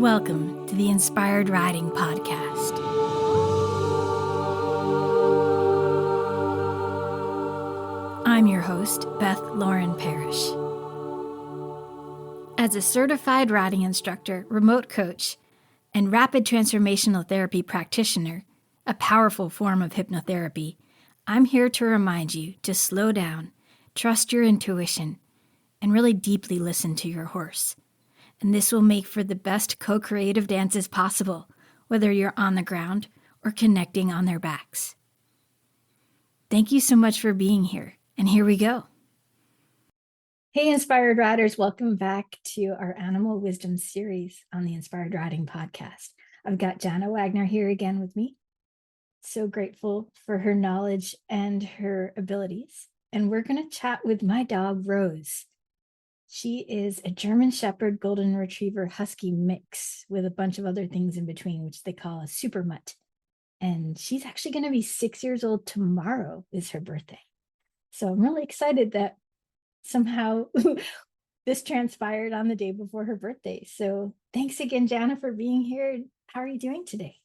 Welcome to the Inspired Riding Podcast. I'm your host, Beth Lauren Parrish. As a certified riding instructor, remote coach, and rapid transformational therapy practitioner, a powerful form of hypnotherapy, I'm here to remind you to slow down, trust your intuition, and really deeply listen to your horse. And this will make for the best co-creative dances possible, whether you're on the ground or connecting on their backs. Thank you so much for being here, and here we go. Hey, Inspired Riders, welcome back to our Animal Wisdom series on the Inspired Riding Podcast. I've got Jana Wagner here again with me. So grateful for her knowledge and her abilities. And we're going to chat with my dog, Rose. She is a German Shepherd Golden Retriever Husky mix with a bunch of other things in between, which they call a super mutt. And she's actually going to be 6 years old tomorrow is her birthday. So I'm really excited that somehow this transpired on the day before her birthday. So thanks again, Jana, for being here. How are you doing today?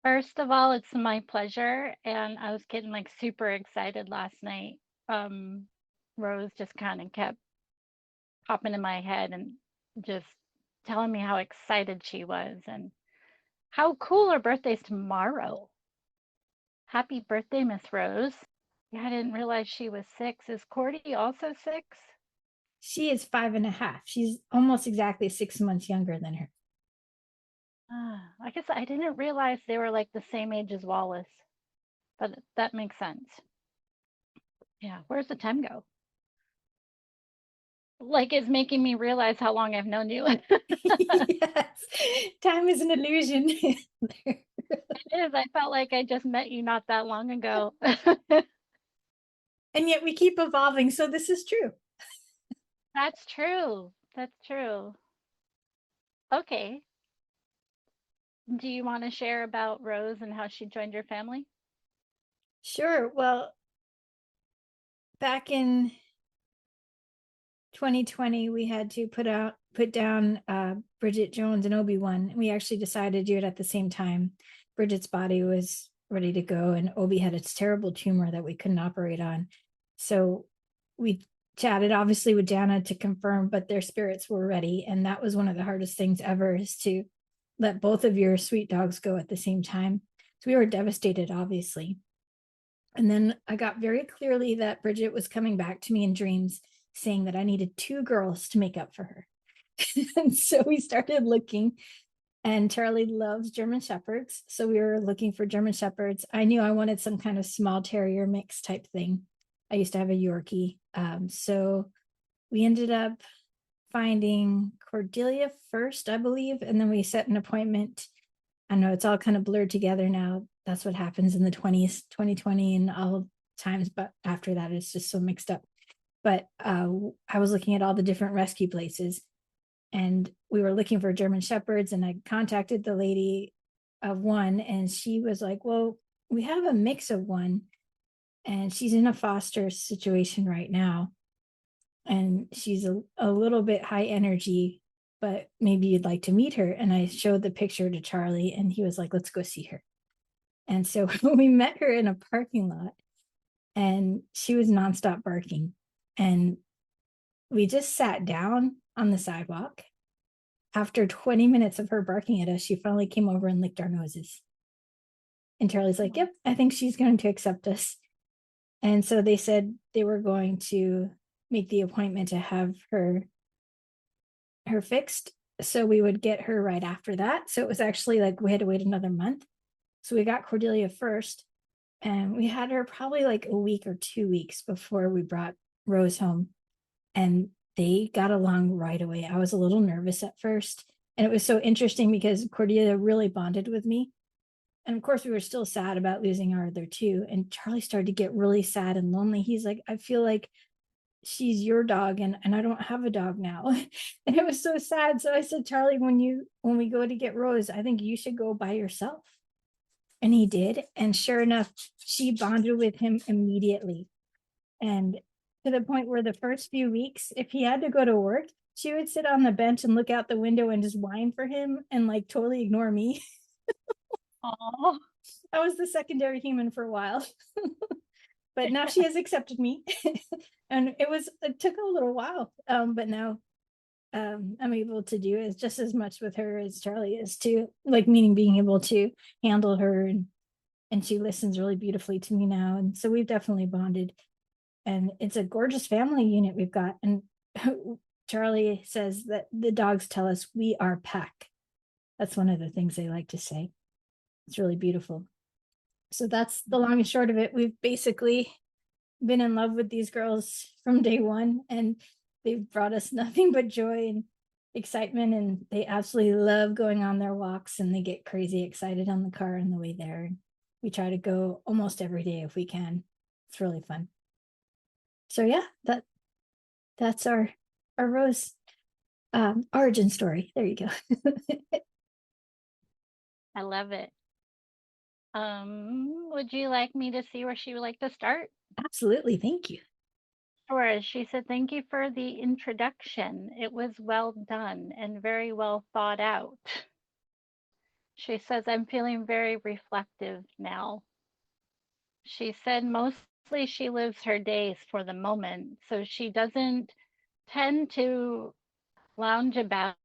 First of all, it's my pleasure. And I was getting super excited last night. Rose just kind of kept popping in my head and just telling me how excited she was and how cool her birthday's tomorrow. Happy birthday, Miss Rose. Yeah, I didn't realize she was 6. Is Cordy also 6? She is 5.5. She's almost exactly 6 months younger than her. I guess I didn't realize they were the same age as Wallace, but that makes sense. Yeah, where's the time go? It's making me realize how long I've known you. Yes, time is an illusion. It is. I felt like I just met you not that long ago. And yet we keep evolving, so this is true. That's true. That's true. Okay. Do you want to share about Rose and how she joined your family? Sure. Well, back in 2020, we had to put down Bridget Jones and Obi-Wan. We actually decided to do it at the same time. Bridget's body was ready to go, and Obi had a terrible tumor that we couldn't operate on. So we chatted, obviously, with Jana to confirm, but their spirits were ready. And that was one of the hardest things ever, is to let both of your sweet dogs go at the same time. So we were devastated, obviously. And then I got very clearly that Bridget was coming back to me in dreams, saying that I needed 2 girls to make up for her. And so we started looking, and Charlie loves German Shepherds. So we were looking for German Shepherds. I knew I wanted some kind of small terrier mix type thing. I used to have a Yorkie. So we ended up finding Cordelia first, I believe. And then we set an appointment. I know it's all kind of blurred together now. That's what happens in the 2020 and all times. But after that, it's just so mixed up. But I was looking at all the different rescue places, and we were looking for German Shepherds, and I contacted the lady of one, and she was like, well, we have a mix of one, and she's in a foster situation right now, and she's a little bit high energy, but maybe you'd like to meet her. And I showed the picture to Charlie, and he was like, let's go see her. And so we met her in a parking lot, and she was nonstop barking. And we just sat down on the sidewalk. After 20 minutes of her barking at us, she finally came over and licked our noses. And Charlie's like, yep, I think she's going to accept us. And so they said they were going to make the appointment to have her fixed, so we would get her right after that. So it was actually we had to wait another month. So we got Cordelia first, and we had her probably a week or 2 weeks before we brought Rose home, and they got along right away. I was a little nervous at first, and it was so interesting because Cordelia really bonded with me. And of course, we were still sad about losing our other 2. And Charlie started to get really sad and lonely. He's like, I feel like she's your dog, and I don't have a dog now. And it was so sad. So I said, Charlie, when we go to get Rose, I think you should go by yourself. And he did. And sure enough, she bonded with him immediately. And to the point where the first few weeks, if he had to go to work, she would sit on the bench and look out the window and just whine for him and like totally ignore me. Oh, I was the secondary human for a while. But now she has accepted me. And it took a little while. But now I'm able to do it just as much with her as Charlie is too. Like meaning being able to handle her and she listens really beautifully to me now. And so we've definitely bonded. And it's a gorgeous family unit we've got. And Charlie says that the dogs tell us we are pack. That's one of the things they like to say. It's really beautiful. So that's the long and short of it. We've basically been in love with these girls from day one, and they've brought us nothing but joy and excitement. And they absolutely love going on their walks, and they get crazy excited on the car on the way there. We try to go almost every day if we can. It's really fun. So yeah, that's our Rose origin story. There you go. I love it. Would you like me to see where she would like to start? Absolutely, thank you. Sure. She said, "Thank you for the introduction. It was well done and very well thought out." She says, "I'm feeling very reflective now." She said, mostly she lives her days for the moment, so she doesn't tend to lounge about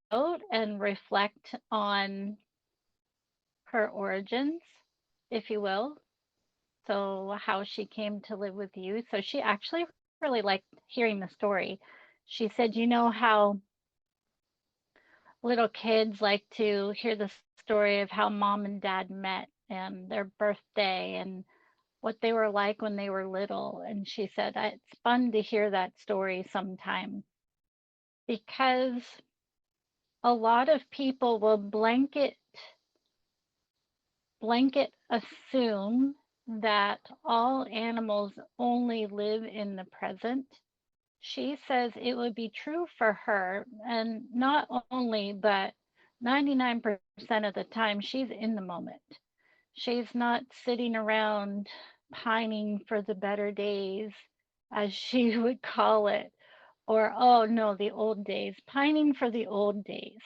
and reflect on her origins, if you will. So, how she came to live with you. So, she actually really liked hearing the story. She said, "You know how little kids like to hear the story of how mom and dad met and their birthday and what they were like when they were little." And she said, "It's fun to hear that story sometime because a lot of people will blanket assume that all animals only live in the present." She says it would be true for her, and not only, but 99% of the time, she's in the moment. She's not sitting around pining for the better days, as she would call it, or, oh no, the old days, pining for the old days.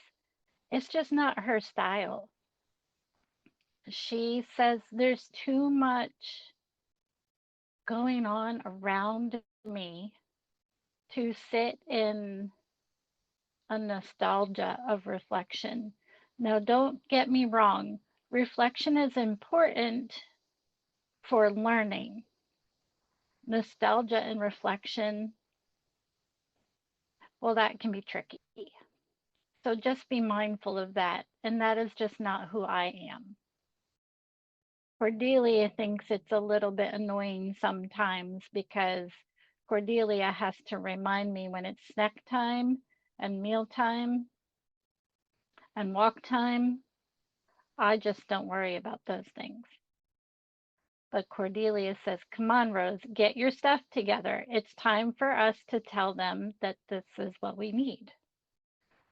It's just not her style. She says there's too much going on around me to sit in a nostalgia of reflection. Now, don't get me wrong, reflection is important for learning. Nostalgia and reflection, well, that can be tricky. So just be mindful of that. And that is just not who I am. Cordelia thinks it's a little bit annoying sometimes because Cordelia has to remind me when it's snack time and meal time and walk time. I just don't worry about those things. But Cordelia says, "Come on, Rose, get your stuff together. It's time for us to tell them that this is what we need."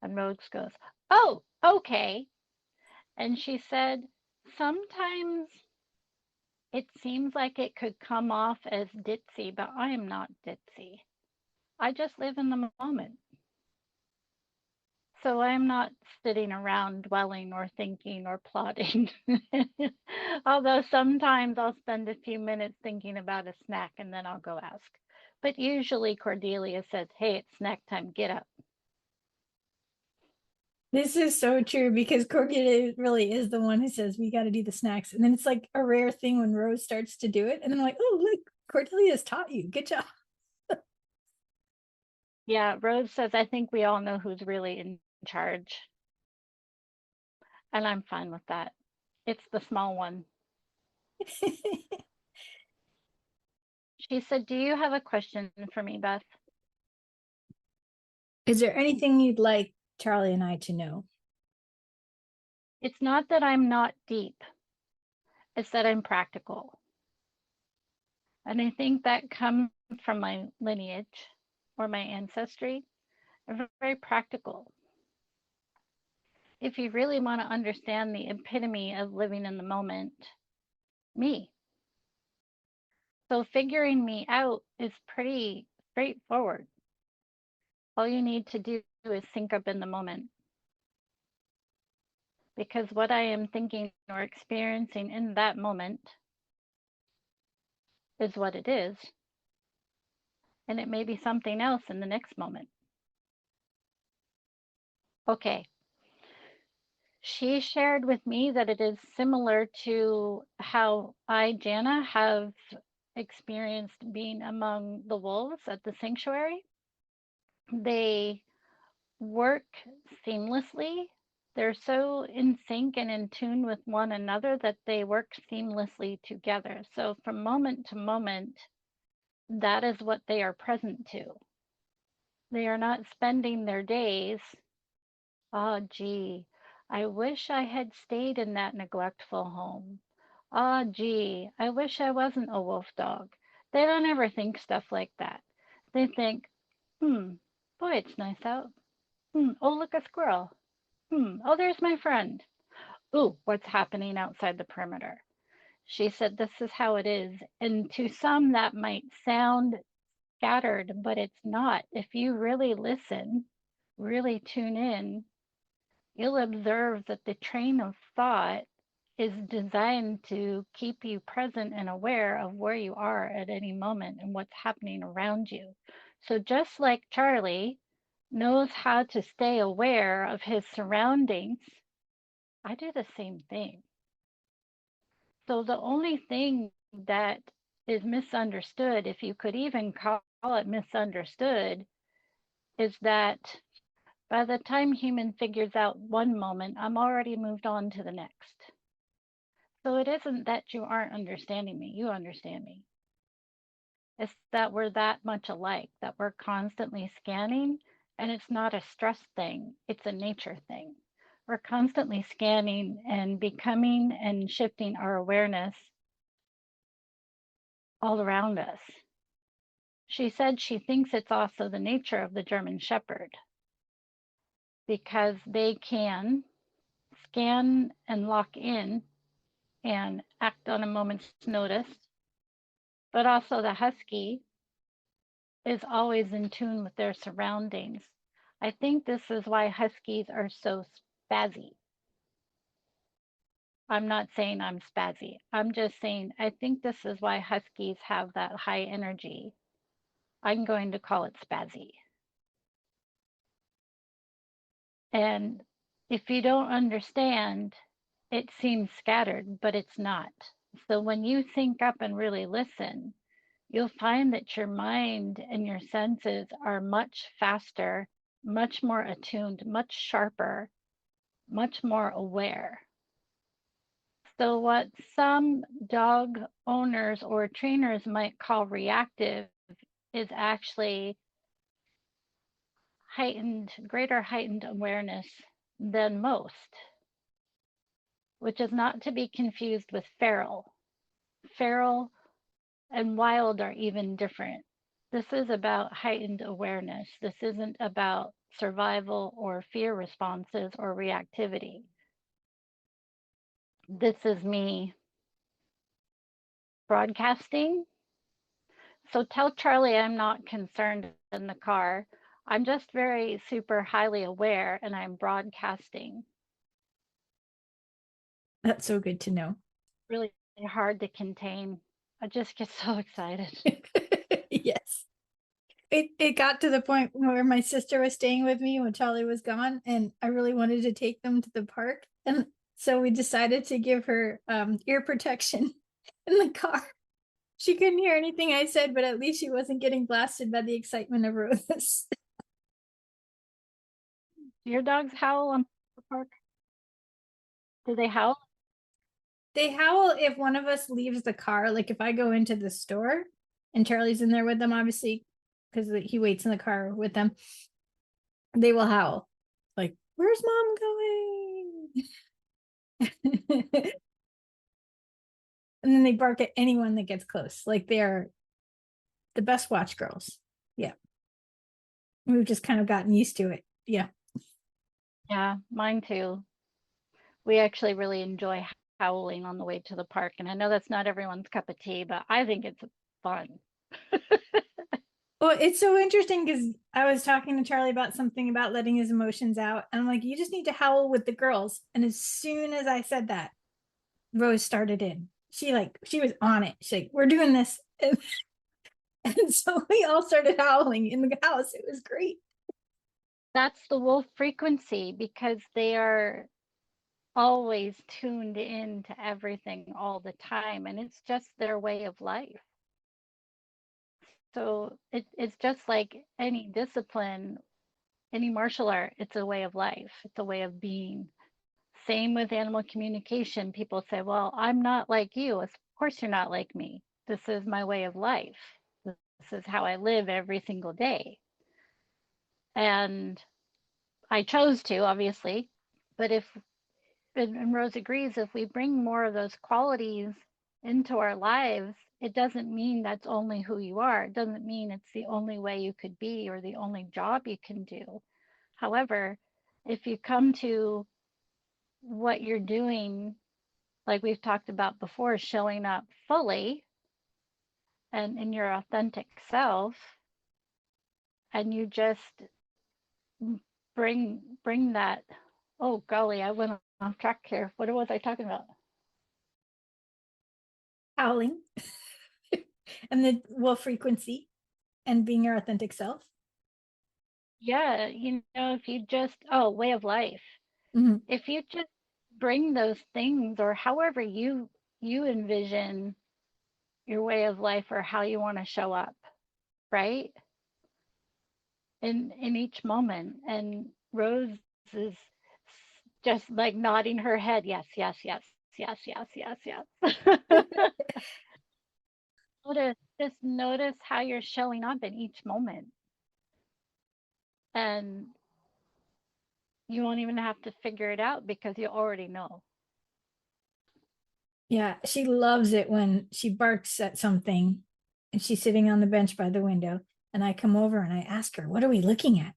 And Rose goes, "Oh, okay." And she said, "Sometimes it seems like it could come off as ditzy, but I am not ditzy. I just live in the moment. So I'm not sitting around dwelling or thinking or plotting." Although sometimes I'll spend a few minutes thinking about a snack and then I'll go ask. But usually Cordelia says, "Hey, it's snack time, get up." This is so true because Corky really is the one who says we got to do the snacks, and then it's like a rare thing when Rose starts to do it, and then I'm like, oh look, Cordelia's taught you. Good job. Yeah, Rose says, "I think we all know who's really in charge." And I'm fine with that. It's the small one. She said, "Do you have a question for me, Beth?" Is there anything you'd like Charlie and I to know? It's not that I'm not deep, it's that I'm practical. And I think that comes from my lineage or my ancestry. I'm very practical. If you really want to understand the epitome of living in the moment, me. So figuring me out is pretty straightforward. All you need to do is sink up in the moment. Because what I am thinking or experiencing in that moment is what it is. And it may be something else in the next moment. Okay. She shared with me that it is similar to how I, Jana, have experienced being among the wolves at the sanctuary. They work seamlessly. They're so in sync and in tune with one another that they work seamlessly together. So from moment to moment, that is what they are present to. They are not spending their days, oh, gee, I wish I had stayed in that neglectful home. Ah, gee, I wish I wasn't a wolf dog. They don't ever think stuff like that. They think, boy, it's nice out. Oh, look, a squirrel. Oh, there's my friend. Ooh, what's happening outside the perimeter? She said, this is how it is. And to some, that might sound scattered, but it's not. If you really listen, really tune in, you'll observe that the train of thought is designed to keep you present and aware of where you are at any moment and what's happening around you. So, just like Charlie knows how to stay aware of his surroundings, I do the same thing. So, the only thing that is misunderstood, if you could even call it misunderstood, is that by the time human figures out one moment, I'm already moved on to the next. So it isn't that you aren't understanding me, you understand me. It's that we're that much alike, that we're constantly scanning, and it's not a stress thing, it's a nature thing. We're constantly scanning and becoming and shifting our awareness all around us. She said she thinks it's also the nature of the German Shepherd because they can scan and lock in and act on a moment's notice, but also the husky is always in tune with their surroundings. I think this is why huskies are so spazzy. I'm not saying I'm spazzy. I'm just saying I think this is why huskies have that high energy. I'm going to call it spazzy. And if you don't understand, it seems scattered, but it's not. So when you think up and really listen, you'll find that your mind and your senses are much faster, much more attuned, much sharper, much more aware. So, what some dog owners or trainers might call reactive is actually greater heightened awareness than most, which is not to be confused with feral. Feral and wild are even different. This is about heightened awareness. This isn't about survival or fear responses or reactivity. This is me broadcasting. So tell Charlie I'm not concerned in the car. I'm just very super highly aware and I'm broadcasting. That's so good to know. Really hard to contain. I just get so excited. Yes. It got to the point where my sister was staying with me when Charlie was gone, and I really wanted to take them to the park. And so we decided to give her ear protection in the car. She couldn't hear anything I said, but at least she wasn't getting blasted by the excitement of Rose. Do your dogs howl on the park? Do they howl? They howl if one of us leaves the car. Like if I go into the store and Charlie's in there with them, obviously, because he waits in the car with them, they will howl. Like, where's mom going? And then they bark at anyone that gets close. Like they are the best watch girls. Yeah. We've just kind of gotten used to it. Yeah. Yeah, mine too. We actually really enjoy howling on the way to the park. And I know that's not everyone's cup of tea, but I think it's fun. Well, it's so interesting because I was talking to Charlie about something about letting his emotions out. And I'm like, you just need to howl with the girls. And as soon as I said that, Rose started in. She was on it. She's like, we're doing this. And so we all started howling in the house. It was great. That's the wolf frequency because they are always tuned in to everything all the time, and it's just their way of life. So it's just like any discipline, any martial art, it's a way of life, it's a way of being. Same with animal communication. People say, well, I'm not like you. Of course, you're not like me. This is my way of life. This is how I live every single day. And I chose to, obviously. But if, and Rose agrees, if we bring more of those qualities into our lives, it doesn't mean that's only who you are. It doesn't mean it's the only way you could be or the only job you can do. However, if you come to what you're doing, like we've talked about before, showing up fully and in your authentic self, and you just bring that. Oh golly, I went off track here. What was I talking about? Howling and the wolf frequency and being your authentic self. Yeah, if you just, oh, way of life. Mhm. If you just bring those things, or however you envision your way of life or how you want to show up, right? In each moment. And Rose is just like nodding her head, yes, yes, yes, yes, yes, yes, yes. Just notice how you're showing up in each moment, and you won't even have to figure it out because you already know. Yeah, she loves it when she barks at something and she's sitting on the bench by the window. And I come over and I ask her, what are we looking at?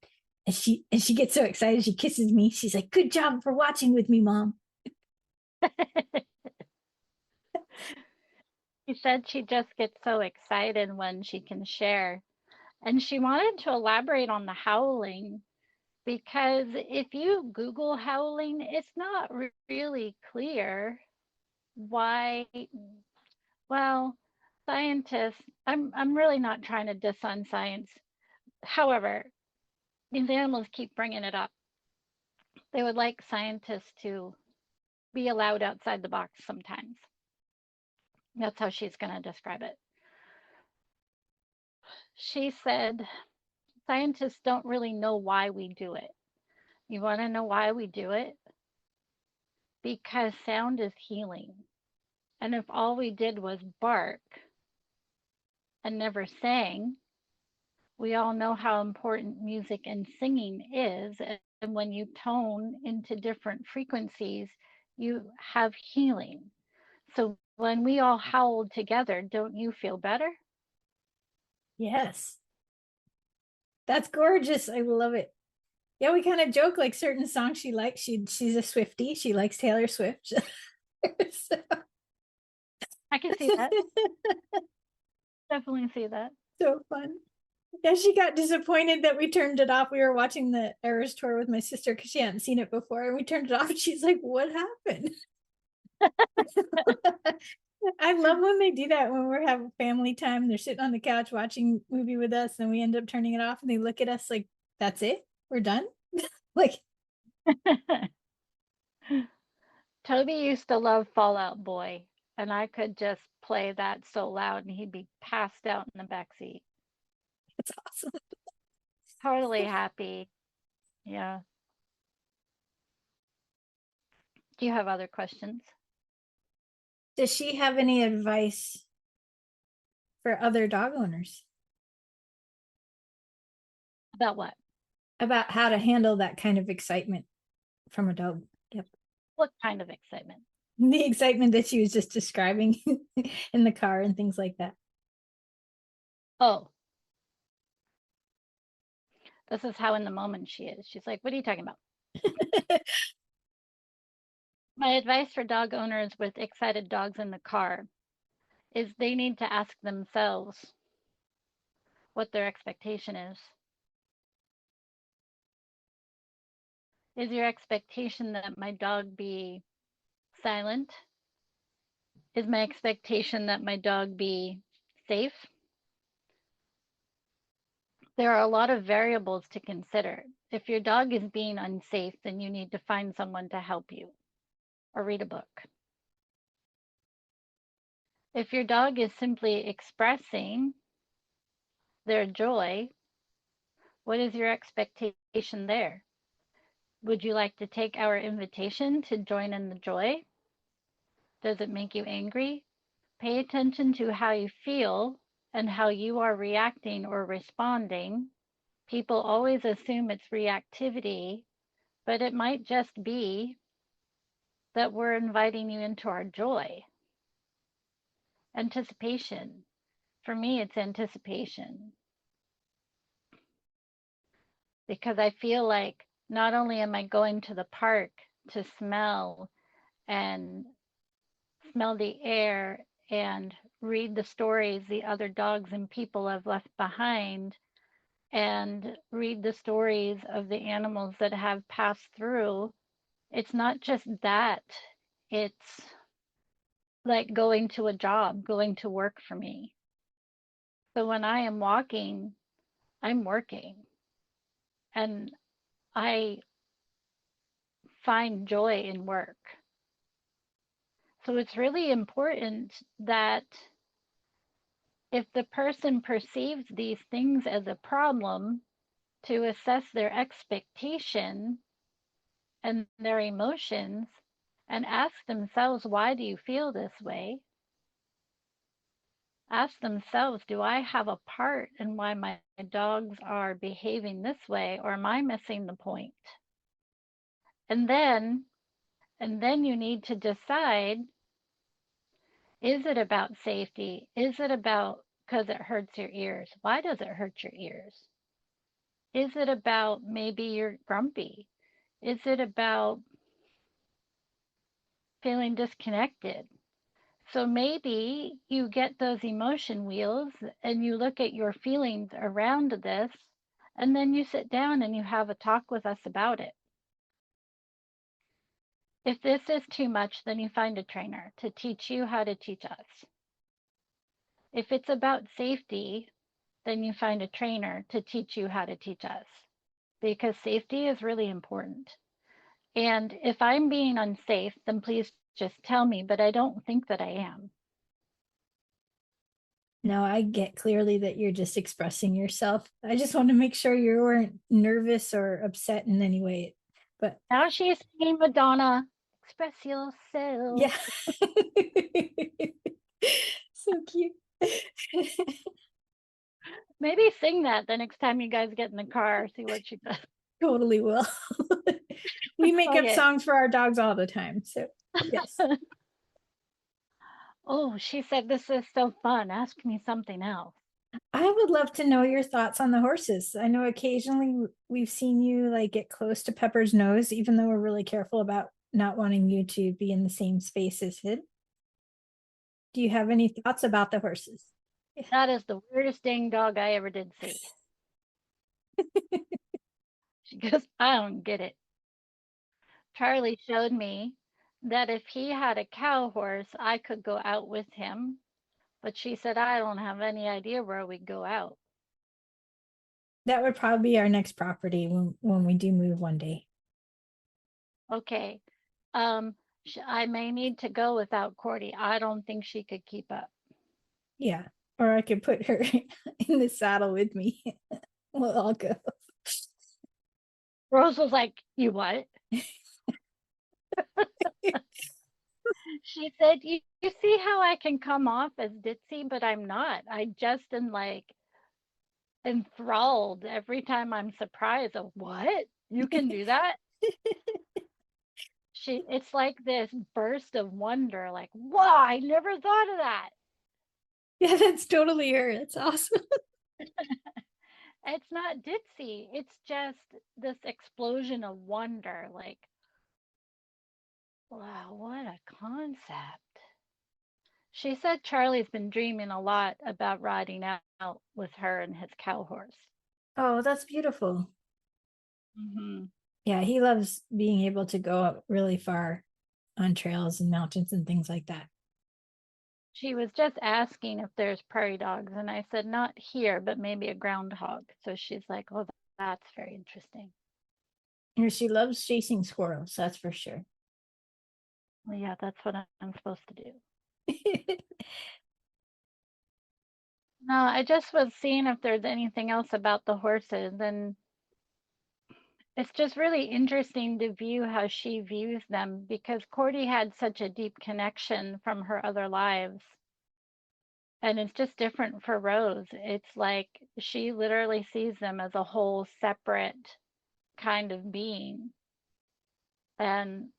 And she gets so excited, she kisses me. She's like, good job for watching with me, Mom. She said she just gets so excited when she can share. And she wanted to elaborate on the howling because if you Google howling, it's not really clear why. Well, scientists, I'm really not trying to diss on science. However, these animals keep bringing it up. They would like scientists to be allowed outside the box sometimes. That's how she's going to describe it. She said, scientists don't really know why we do it. You want to know why we do it? Because sound is healing. And if all we did was bark and never sang, we all know how important music and singing is. And when you tone into different frequencies, you have healing. So when we all howled together, don't you feel better? Yes, that's gorgeous. I love it. Yeah, we kind of joke like certain songs she likes. She's a Swiftie. She likes Taylor Swift. So, I can see that. Definitely see that. so fun. Yeah, she got disappointed that we turned it off. We were watching the Eras tour with my sister because she hadn't seen it before, and we turned it off. And she's like, "What happened?" I love when they do that when we're having family time. They're sitting on the couch watching movie with us, and we end up turning it off, and they look at us like, "That's it? We're done?" Like, Toby used to love Fallout Boy, and I could just play that so loud and he'd be passed out in the back seat. it's awesome. Totally happy. Yeah. Do you have other questions? Does she have any advice for other dog owners About what? about how to handle that kind of excitement from a dog? Yep. What kind of excitement? The excitement that she was just describing in the car and things like that. Oh, this is how in the moment she is. She's like, what are you talking about? My advice for dog owners with excited dogs in the car is they need to ask themselves, what their expectation is. Is your expectation that my dog be silent? Is my expectation that my dog be safe? There are a lot of variables to consider. If your dog is being unsafe, then you need to find someone to help you or read a book. If your dog is simply expressing their joy, what is your expectation there? Would you like to take our invitation to join in the joy? Does it make you angry? Pay attention to how you feel and how you are reacting or responding. People always assume it's reactivity, but it might just be that we're inviting you into our joy. Anticipation. For me, it's anticipation. Because I feel like not only am I going to the park to smell and smell the air and read the stories the other dogs and people have left behind and read the stories of the animals that have passed through, it's not just that, it's like going to a job, going to work for me. So when I am walking, I'm working and I find joy in work. So it's really important that if the person perceives these things as a problem, to assess their expectation and their emotions and ask themselves, why do you feel this way? Ask themselves, do I have a part in why my dogs are behaving this way, or am I missing the point? And then you need to decide, is it about safety? Is it about because it hurts your ears? Why does it hurt your ears? Is it about maybe you're grumpy? Is it about feeling disconnected? So maybe you get those emotion wheels and you look at your feelings around this, and then you sit down and you have a talk with us about it. If this is too much, then you find a trainer to teach you how to teach us. If it's about safety, then you find a trainer to teach you how to teach us, because safety is really important. And if I'm being unsafe, then please just tell me, but I don't think that I am. No, I get clearly that you're just expressing yourself. I just want to make sure you weren't nervous or upset in any way. But Now she's singing Madonna, express yourself. yeah. So cute. Maybe sing that the next time you guys get in the car, see what she does. Totally will. We make up Okay. songs for our dogs all the time. So yes. Oh, she said, this is so fun. Ask me something else. I would love to know your thoughts on the horses. I know occasionally we've seen you like get close to Pepper's nose, even though we're really careful about not wanting you to be in the same space as him. Do you have any thoughts about the horses? That is the weirdest dang dog I ever did see. She goes, I don't get it. Charlie showed me that if he had a cow horse, I could go out with him. But she said, I don't have any idea where we'd go out. That would probably be our next property when we do move one day. Okay. Um, I may need to go without Cordy. I don't think she could keep up. Yeah. Or I could put her in the saddle with me. We'll all go. Rose was like, you what? She said, you see how I can come off as ditzy, but I'm not. I just am like enthralled every time I'm surprised of what? You can do that? It's like this burst of wonder, like, wow, I never thought of that. Yeah, that's totally her. That's awesome. It's not ditzy. It's just this explosion of wonder, like, wow, what a concept. She said Charlie's been dreaming a lot about riding out out with her and his cow horse. Oh, that's beautiful. Hmm. Yeah, he loves being able to go up really far on trails and mountains and things like that. She was just asking if there's prairie dogs, and I said, not here, but maybe a groundhog. So she's like, oh, that's very interesting. And she loves chasing squirrels, that's for sure. Well, yeah, that's what I'm supposed to do. No, I just was seeing if there's anything else about the horses, and it's just really interesting to view how she views them because Cordy had such a deep connection from her other lives. And it's just different for Rose. It's like she literally sees them as a whole separate kind of being. And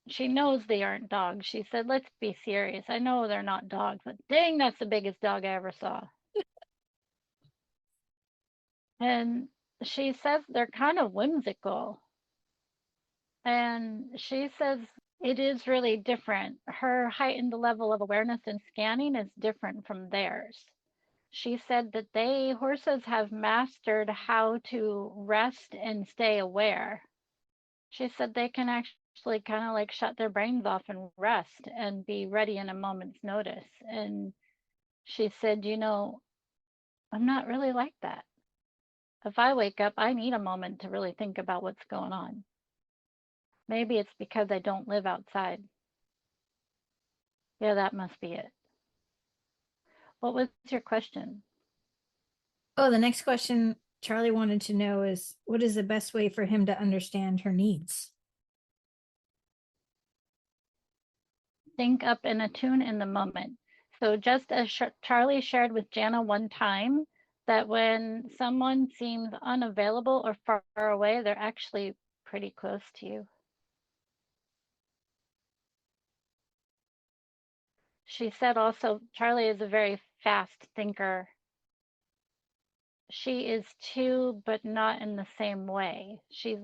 she knows they aren't dogs. She said, let's be serious. I know they're not dogs, but dang, that's the biggest dog I ever saw. And she says they're kind of whimsical. And she says it is really different. Her heightened level of awareness and scanning is different from theirs. She said that horses have mastered how to rest and stay aware. She said they can actually kind of like shut their brains off and rest and be ready in a moment's notice. And she said, I'm not really like that. If I wake up, I need a moment to really think about what's going on. Maybe it's because I don't live outside. Yeah, that must be it. What was your question? Oh, the next question Charlie wanted to know is what is the best way for him to understand her needs? Think up and attune in the moment. So, just as Charlie shared with Jana one time, that when someone seems unavailable or far away, they're actually pretty close to you. She said also, Charlie is a very fast thinker. She is too, but not in the same way. She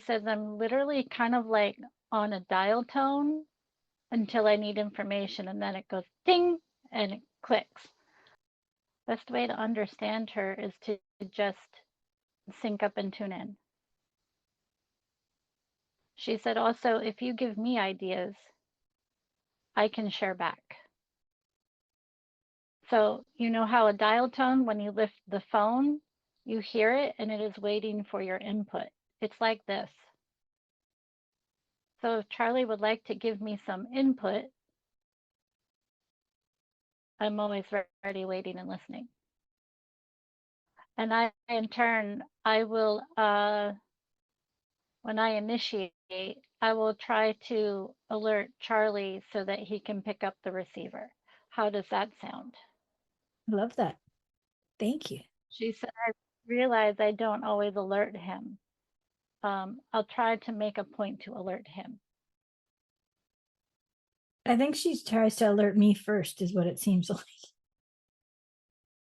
says, I'm literally kind of like on a dial tone until I need information, and then it goes ding and it clicks. Best way to understand her is to just sync up and tune in. She said also, if you give me ideas, I can share back. So, you know how a dial tone, when you lift the phone, you hear it and it is waiting for your input. It's like this. So, if Charlie would like to give me some input, I'm always ready, waiting, and listening. And I, in turn, I will when I initiate, I will try to alert Charlie so that he can pick up the receiver. How does that sound? I love that. Thank you. She said, I realize I don't always alert him. I'll try to make a point to alert him. I think she tries to alert me first, is what it seems like.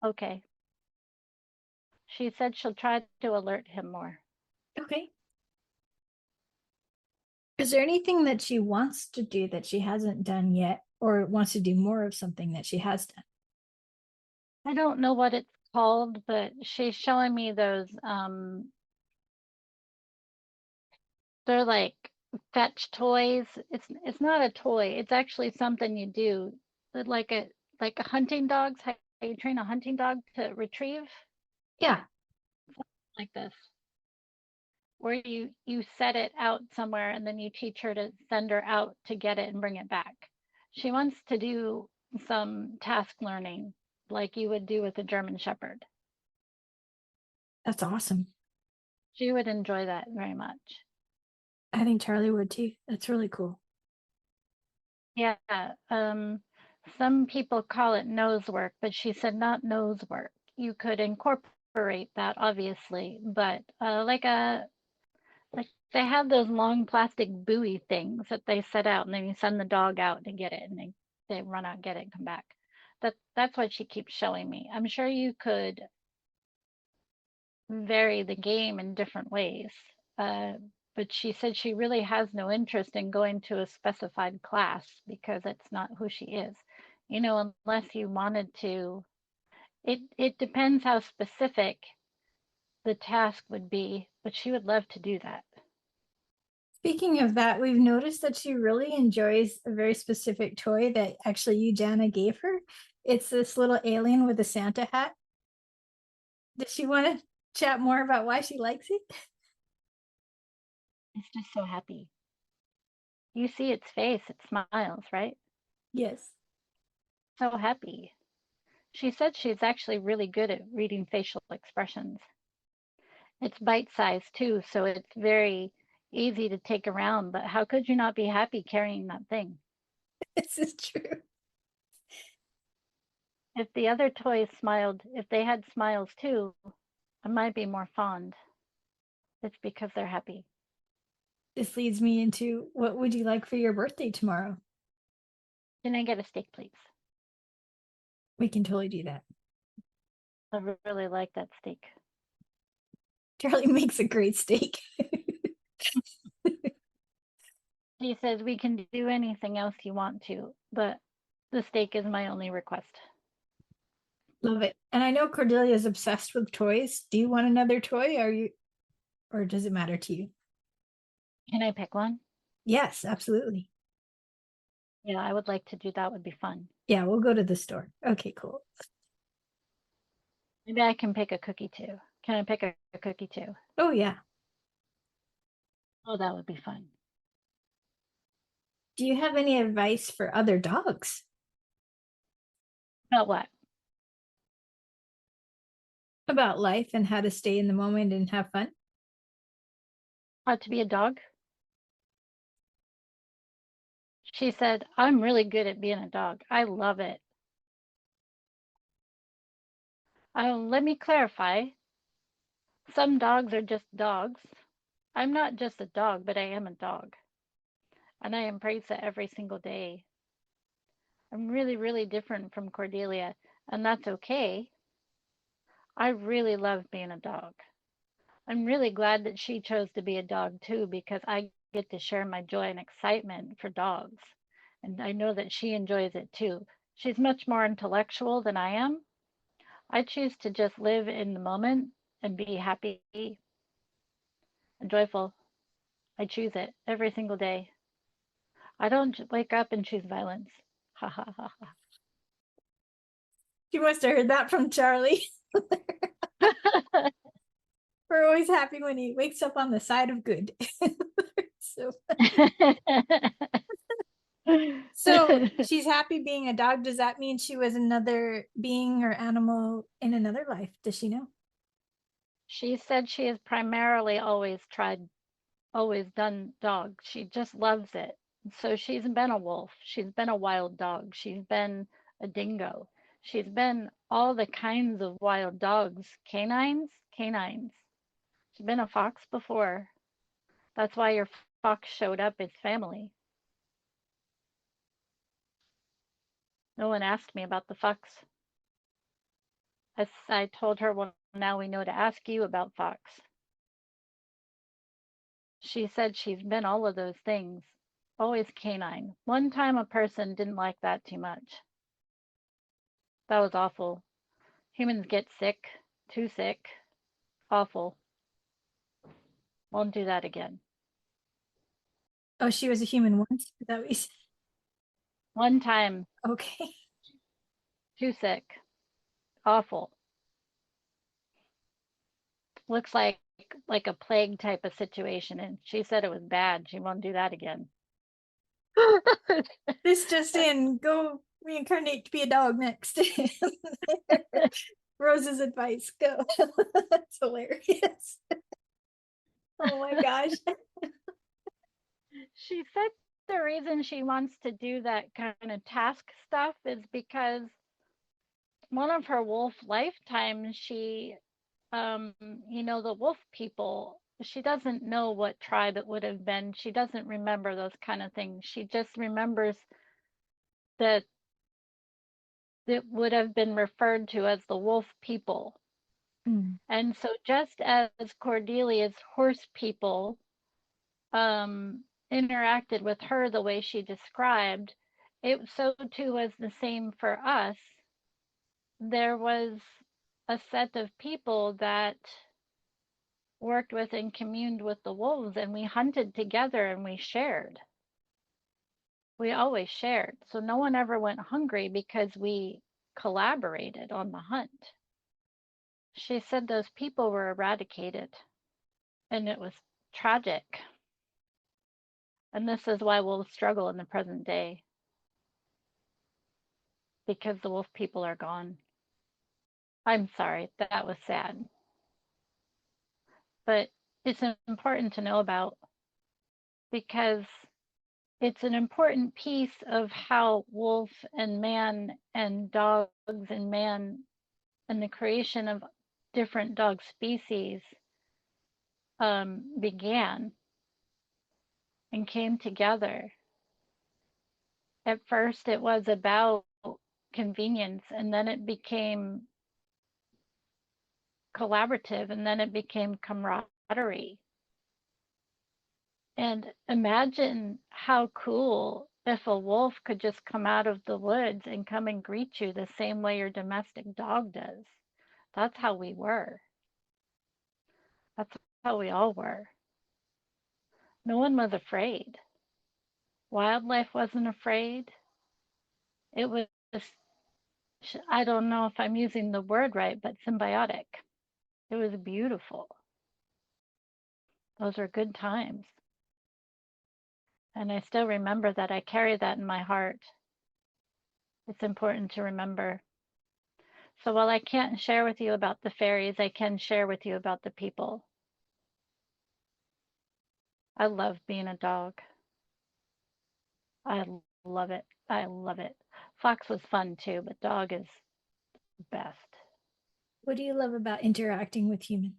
Okay. She said she'll try to alert him more. Okay. Is there anything that she wants to do that she hasn't done yet, or wants to do more of something that she has done? I don't know what it's called, but she's showing me those they're like fetch toys. It's not a toy. It's actually something you do. Like a hunting dog's how you train a hunting dog to retrieve Yeah, like this. Where you set it out somewhere and then you teach her to send her out to get it and bring it back. She wants to do some task learning like you would do with a German Shepherd. that's awesome. She would enjoy that very much. I think Charlie would too. That's really cool. Yeah, some people call it nose work, but she said not nose work. You could incorporate that, obviously, but like they have those long plastic buoy things that they set out, and then you send the dog out to get it, and they run out, get it, and come back. That's what she keeps showing me. I'm sure you could vary the game in different ways. Uh, but she said she really has no interest in going to a specified class because it's not who she is. unless you wanted to. It depends how specific the task would be, but she would love to do that. Speaking of that, we've noticed that she really enjoys a very specific toy that actually you, Jana, gave her. It's this little alien with a Santa hat. Does she want to chat more about why she likes it? It's just so happy. You see its face, it smiles, right? Yes. So happy. She said she's actually really good at reading facial expressions. It's bite-sized too, so it's very easy to take around, but how could you not be happy carrying that thing? This is true. If the other toys smiled, if they had smiles too, I might be more fond. It's because they're happy. This leads me into what would you like for your birthday tomorrow? Can I get a steak, please? We can totally do that. I really like that steak. Charlie makes a great steak. She says we can do anything else you want to, but the steak is my only request. Love it. And I know Cordelia is obsessed with toys. Do you want another toy? Or does it matter to you? Can I pick one? Yes, absolutely. Yeah, I would like to do that. Would be fun. Yeah, we'll go to the store. Okay, cool. Maybe I can pick a cookie too. Can I pick a cookie too? Oh yeah. Oh, that would be fun. Do you have any advice for other dogs About what? about life and how to stay in the moment and have fun? How to be a dog? She said, I'm really good at being a dog. I love it. Let me clarify. Some dogs are just dogs. I'm not just a dog, but I am a dog. And I embrace it every single day. I'm really, really different from Cordelia, and that's okay. I really love being a dog. I'm really glad that she chose to be a dog too, because I get to share my joy and excitement for dogs. And I know that she enjoys it too. She's much more intellectual than I am. I choose to just live in the moment and be happy and joyful. I choose it every single day. I don't wake up and choose violence. Ha ha ha You must have heard that from Charlie. ha. We're always happy when he wakes up on the side of good. so so she's happy being a dog. Does that mean she was another being or animal in another life? Does she know? She said she has primarily always done dog. She just loves it. So she's been a wolf. She's been a wild dog. She's been a dingo. She's been all the kinds of wild dogs. Canines. She's been a fox before. That's why your fox showed up as family. No one asked me about the fox. I told her, well, now we know to ask you about fox. She said she's been all of those things, always canine. One time a person didn't like that too much. That was awful. Humans get sick, too sick, awful. Won't do that again. Oh, she was a human once. Is that what you said? One time, Okay. too sick, awful. Looks like a plague type of situation, and she said it was bad. She won't do that again. This just in, go reincarnate to be a dog next. Rose's advice, go. That's hilarious. Oh my gosh. She said the reason she wants to do that kind of task stuff is because one of her wolf lifetimes, the wolf people, she doesn't know what tribe it would have been. She doesn't remember those kind of things. She just remembers that it would have been referred to as the wolf people. Mm. And so just as Cordelia's horse people interacted with her the way she described, it so too was the same for us. There was a set of people that worked with and communed with the wolves, and we hunted together and we shared. We always shared. So no one ever went hungry because we collaborated on the hunt. She said those people were eradicated, and it was tragic. And this is why wolves struggle in the present day, because the wolf people are gone. I'm sorry, that was sad. But it's important to know about, because it's an important piece of how wolf and man and dogs and man and the creation of different dog species began and came together. At first, it was about convenience, and then it became collaborative, and then it became camaraderie. And imagine how cool if a wolf could just come out of the woods and come and greet you the same way your domestic dog does. That's how we were. That's how we all were. No one was afraid. Wildlife wasn't afraid. It was, I don't know if I'm using the word right, but symbiotic. It was beautiful. Those are good times. And I still remember that. I carry that in my heart. It's important to remember. So while I can't share with you about the fairies, I can share with you about the people. I love being a dog. I love it. I love it. Fox was fun too, but dog is best. What do you love about interacting with humans?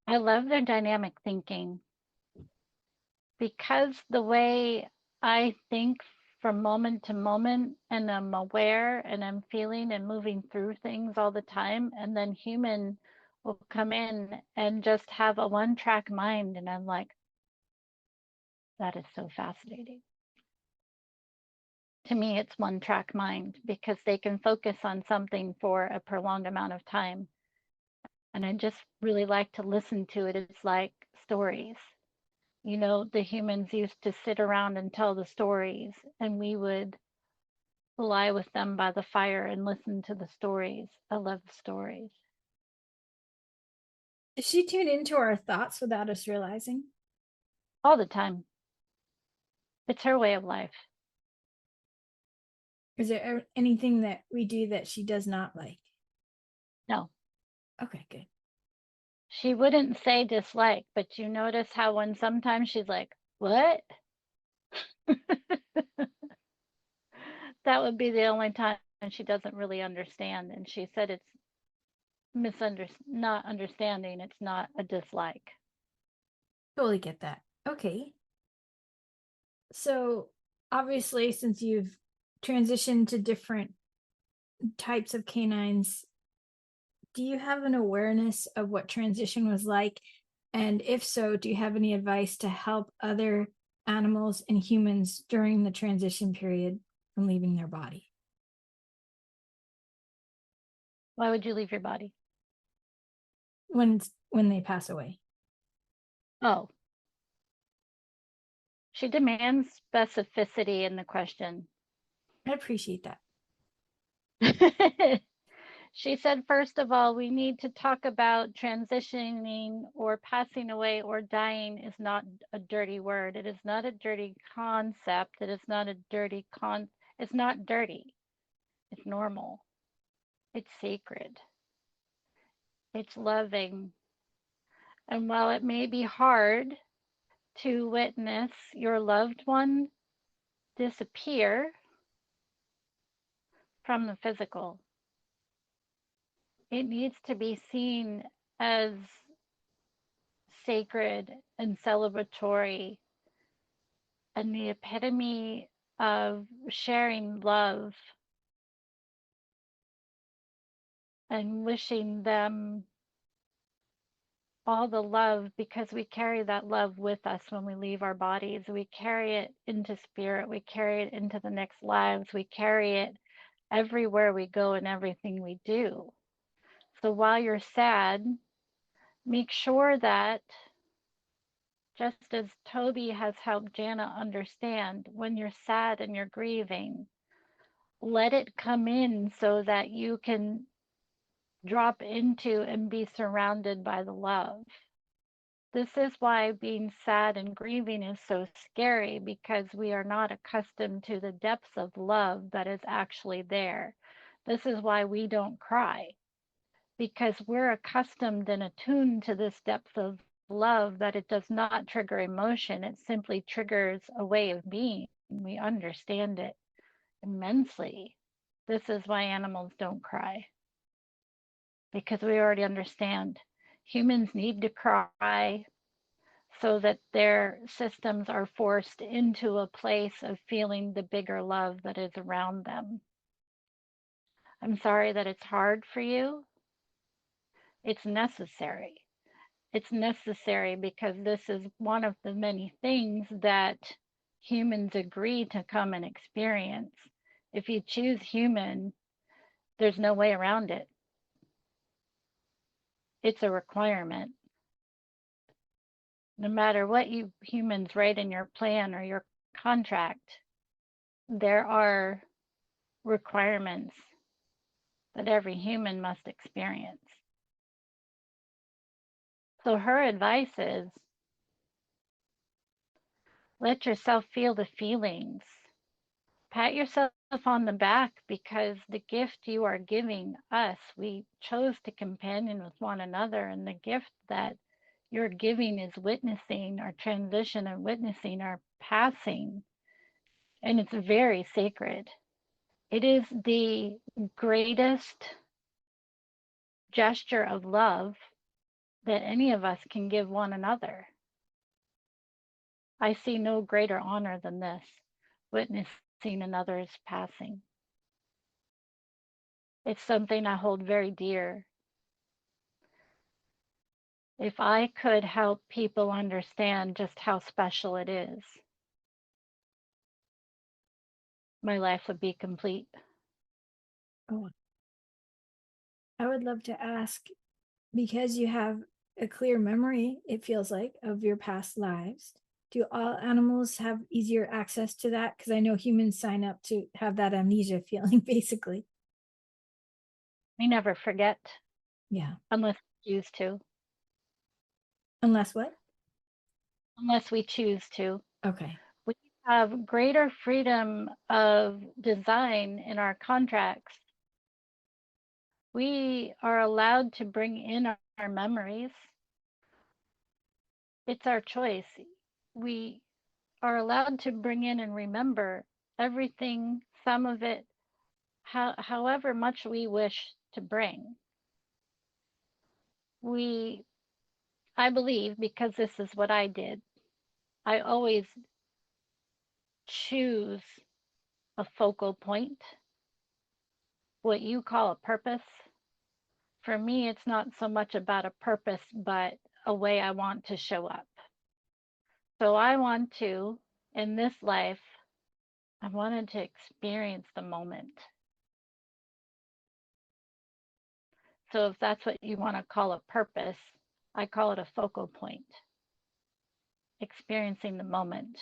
I love their dynamic thinking, because the way I think from moment to moment, and I'm aware and I'm feeling and moving through things all the time, and then human will come in and just have a one track mind, and I'm like, that is so fascinating. To me, it's one track mind, because they can focus on something for a prolonged amount of time, and I just really like to listen to it. It's like stories. You know, the humans used to sit around and tell the stories, and we would lie with them by the fire and listen to the stories. I love the stories. Does she tune into our thoughts without us realizing? All the time. It's her way of life. Is there anything that we do that she does not like? No, Okay, good. she wouldn't say dislike, but you notice how when sometimes she's like, what? That would be the only time she doesn't really understand. And she said it's not understanding, it's not a dislike. Totally get that. Okay. So obviously, since you've transitioned to different types of canines, do you have an awareness of what transition was like? And if so, do you have any advice to help other animals and humans during the transition period from leaving their body? Why would you leave your body? When they pass away. Oh, she demands specificity in the question. I appreciate that. She said, first of all, we need to talk about transitioning or passing away or dying is not a dirty word. It is not a dirty concept. It is not a dirty it's not dirty. It's normal. It's sacred. It's loving. And while it may be hard to witness your loved one disappear from the physical, it needs to be seen as sacred and celebratory, and the epitome of sharing love and wishing them all the love, because we carry that love with us when we leave our bodies. We carry it into spirit. We carry it into the next lives. We carry it everywhere we go and everything we do. So while you're sad, make sure that, just as Toby has helped Jana understand, when you're sad and you're grieving, let it come in so that you can drop into and be surrounded by the love. This is why being sad and grieving is so scary, because we are not accustomed to the depths of love that is actually there. This is why we don't cry, because we're accustomed and attuned to this depth of love that it does not trigger emotion. It simply triggers a way of being. We understand it immensely. This is why animals don't cry, because we already understand. Humans need to cry so that their systems are forced into a place of feeling the bigger love that is around them. I'm sorry that it's hard for you. It's necessary. It's necessary because this is one of the many things that humans agree to come and experience. If you choose human, there's no way around it. It's a requirement. No matter what you humans write in your plan or your contract, there are requirements that every human must experience. So her advice is, let yourself feel the feelings. Pat yourself on the back, because the gift you are giving us, we chose to companion with one another, and the gift that you're giving is witnessing our transition and witnessing our passing. And it's very sacred. It is the greatest gesture of love that any of us can give one another. I see no greater honor than this, witnessing another's passing. It's something I hold very dear. If I could help people understand just how special it is, my life would be complete. Oh, I would love to ask, because you have a clear memory, it feels like, of your past lives. Do all animals have easier access to that? Because I know humans sign up to have that amnesia feeling, basically. We never forget Yeah. unless we choose to. Unless what? Unless we choose to. Okay. We have greater freedom of design in our contracts. We are allowed to bring in our memories. It's our choice. We are allowed to bring in and remember everything, some of it, however much we wish to bring. I believe, because this is what I did, I always choose a focal point, what you call a purpose. For me, it's not so much about a purpose, but a way I want to show up. So I want to, in this life, I wanted to experience the moment. So if that's what you want to call a purpose, I call it a focal point, experiencing the moment.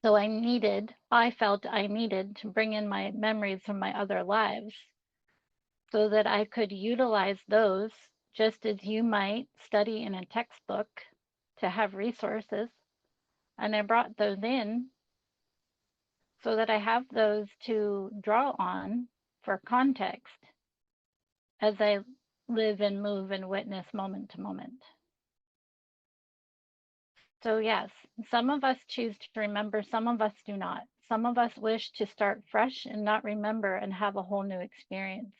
So I felt I needed to bring in my memories from my other lives so that I could utilize those, just as you might study in a textbook to have resources. And I brought those in so that I have those to draw on for context as I live and move and witness moment to moment. So, yes, some of us choose to remember, some of us do not. Some of us wish to start fresh and not remember and have a whole new experience.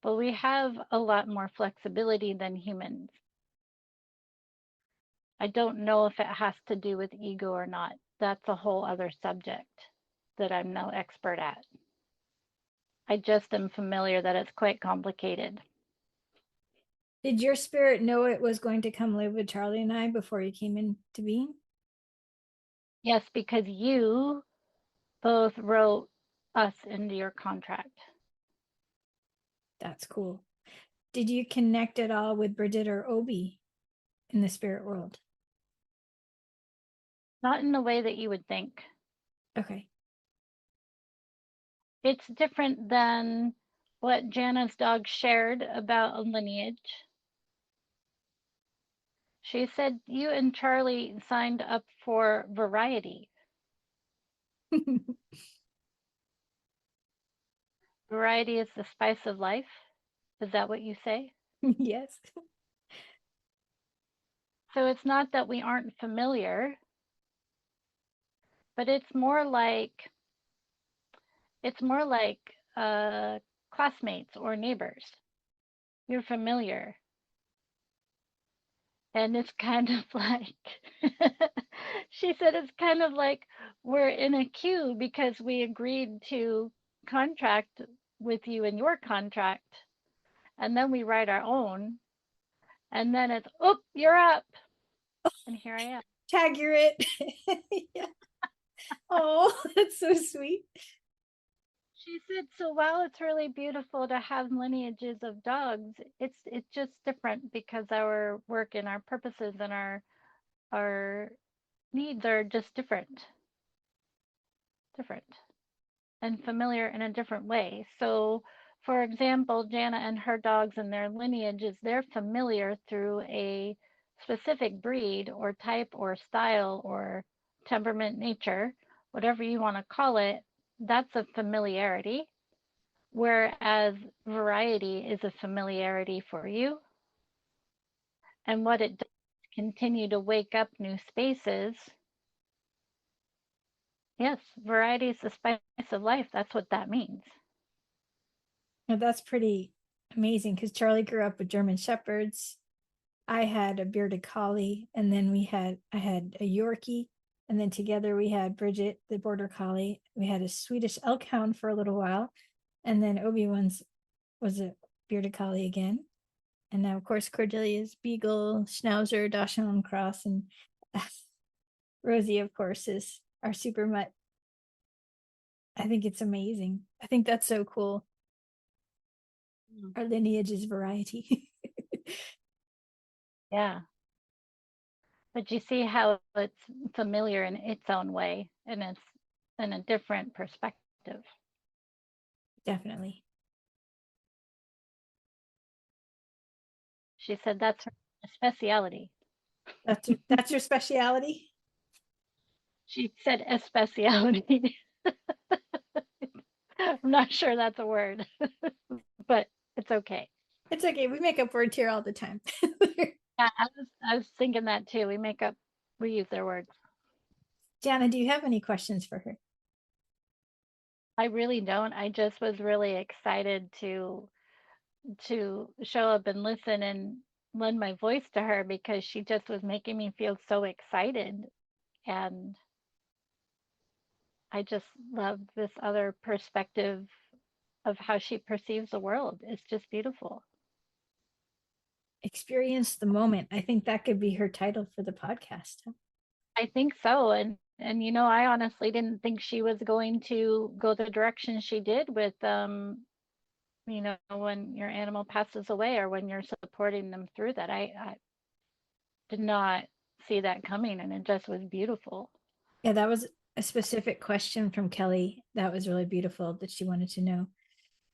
But we have a lot more flexibility than humans. I don't know if it has to do with ego or not. That's a whole other subject that I'm no expert at. I just am familiar that it's quite complicated. Did your spirit know it was going to come live with Charlie and I before you came into being? Yes, because you both wrote us into your contract. That's cool. Did you connect at all with Bridget or Obi in the spirit world? Not in the way that you would think. Okay. It's different than what Jana's dog shared about a lineage. She said you and Charlie signed up for variety. Variety is the spice of life. Is that what you say? Yes. So it's not that we aren't familiar, but it's more like classmates or neighbors. You're familiar. And it's kind of like she said it's kind of like we're in a queue because we agreed to contract with you in your contract, and then we write our own, and then it's, oh, you're up, and here I am. Tag you're it. Yeah. Oh, that's so sweet. She said, so while it's really beautiful to have lineages of dogs, it's just different because our work and our purposes and our needs are just different and familiar in a different way. So, for example, Jana and her dogs and their lineages, they're familiar through a specific breed or type or style or temperament, nature, whatever you want to call it. That's a familiarity. Whereas variety is a familiarity for you. And what it does is continue to wake up new spaces. Yes, variety is the spice of life. That's what that means. Now, that's pretty amazing because Charlie grew up with German Shepherds. I had a bearded collie, and then I had a Yorkie, and then together we had Bridget, the border collie. We had a Swedish elk hound for a little while, and then Obi-Wan's was a bearded collie again. And now, of course, Cordelia's Beagle, Schnauzer, Dachshund Cross, and Rosie, of course, is our super mutt. I think it's amazing. I think that's so cool. Our lineage is variety. Yeah. But you see how it's familiar in its own way and it's in a different perspective. Definitely. She said that's her speciality. That's your speciality. She said especiality. I'm not sure that's a word, but it's okay. It's okay. We make up words here all the time. Yeah, I was thinking that too. We use their words. Jana, do you have any questions for her? I really don't. I just was really excited to show up and listen and lend my voice to her because she just was making me feel so excited. And I just love this other perspective of how she perceives the world. It's just beautiful. Experience the moment. I think that could be her title for the podcast. I think so. And I honestly didn't think she was going to go the direction she did with when your animal passes away or when you're supporting them through that. I did not see that coming and it just was beautiful. Yeah, that was a specific question from Kelly. That was really beautiful that she wanted to know.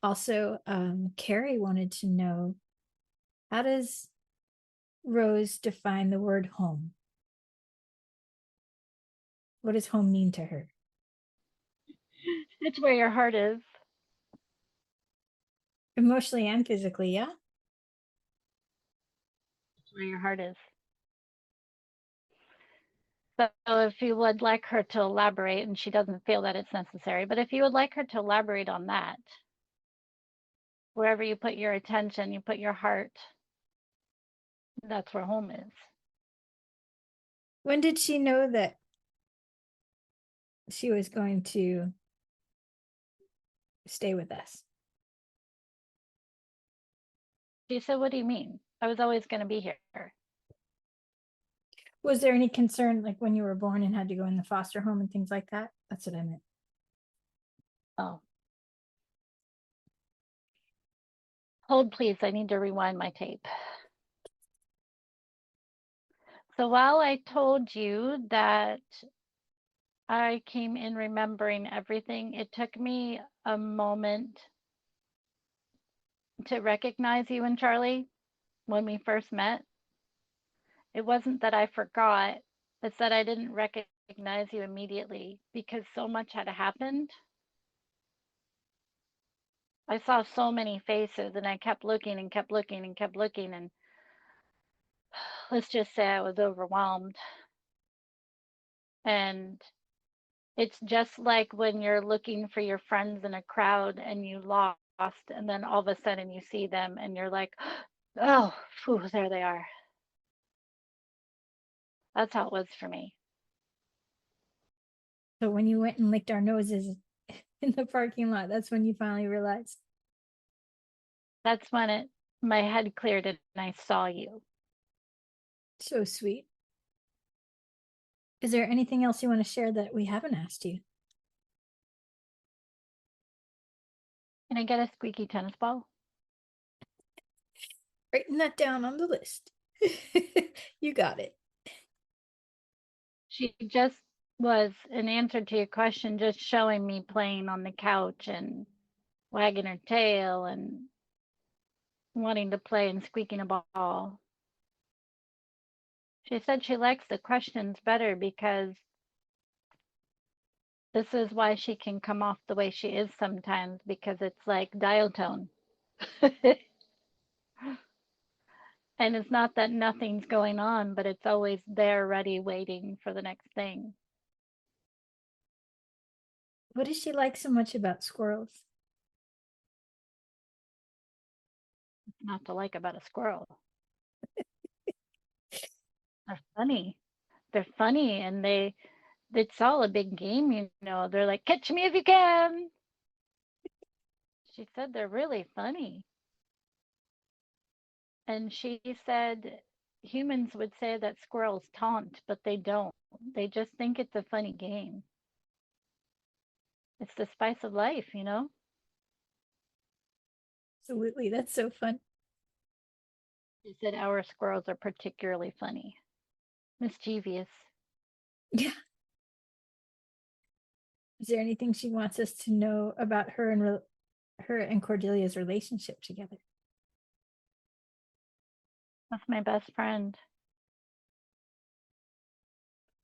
Also, Carrie wanted to know, how does Rose define the word home? What does home mean to her? It's where your heart is. Emotionally and physically, yeah? It's where your heart is. So if you would like her to elaborate, and she doesn't feel that it's necessary, but if you would like her to elaborate on that, wherever you put your attention, you put your heart, that's where home is. When did she know that she was going to stay with us? She said, what do you mean? I was always going to be here. Was there any concern, like when you were born and had to go in the foster home and things like that? That's what I meant. Oh, hold please, I need to rewind my tape. So while I told you that I came in remembering everything, it took me a moment to recognize you and Charlie when we first met. It wasn't that I forgot, it's that I didn't recognize you immediately because so much had happened. I saw so many faces and I kept looking and kept looking and kept looking, and let's just say I was overwhelmed. And it's just like when you're looking for your friends in a crowd and you lost, and then all of a sudden you see them and you're like, oh, phew, there they are. That's how it was for me. So when you went and licked our noses in the parking lot, that's when you finally realized. That's when my head cleared and I saw you. So sweet. Is there anything else you want to share that we haven't asked you? Can I get a squeaky tennis ball? Writing that down on the list. You got it. She just was an answer to your question, just showing me playing on the couch and wagging her tail and wanting to play and squeaking a ball. She said she likes the questions better because this is why she can come off the way she is sometimes, because it's like dial tone. And it's not that nothing's going on, but it's always there ready, waiting for the next thing. What does she like so much about squirrels? Not to like about a squirrel. They're funny. They're funny, and it's all a big game, you know. They're like, catch me if you can. She said they're really funny. And she said humans would say that squirrels taunt, but they don't. They just think it's a funny game. It's the spice of life, you know? Absolutely. That's so fun. She said our squirrels are particularly funny, mischievous. Yeah. Is there anything she wants us to know about her and her and Cordelia's relationship together? That's my best friend.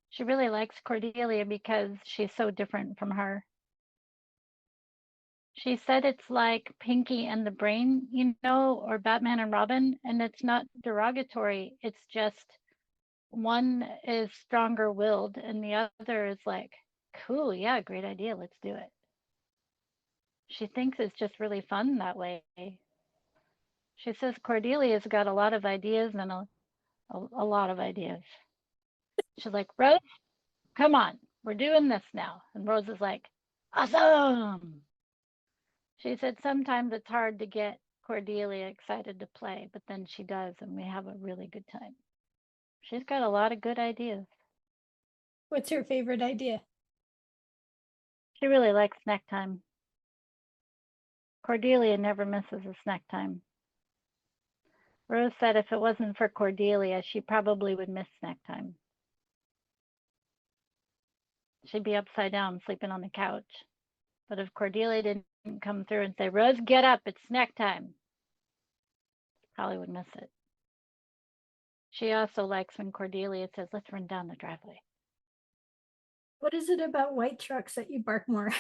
She really likes Cordelia because she's so different from her. She said it's like Pinky and the Brain, you know, or Batman and Robin, and it's not derogatory. It's just one is stronger willed and the other is like, cool, yeah, great idea, let's do it. She thinks it's just really fun that way. She says Cordelia's got a lot of ideas and a lot of ideas. She's like, Rose, come on, we're doing this now. And Rose is like, awesome. She said sometimes it's hard to get Cordelia excited to play, but then she does, and we have a really good time. She's got a lot of good ideas. What's her favorite idea? She really likes snack time. Cordelia never misses a snack time. Rose said if it wasn't for Cordelia, she probably would miss snack time. She'd be upside down sleeping on the couch. But if Cordelia didn't come through and say, Rose, get up, it's snack time, probably would miss it. She also likes when Cordelia says, let's run down the driveway. What is it about white trucks that you bark more?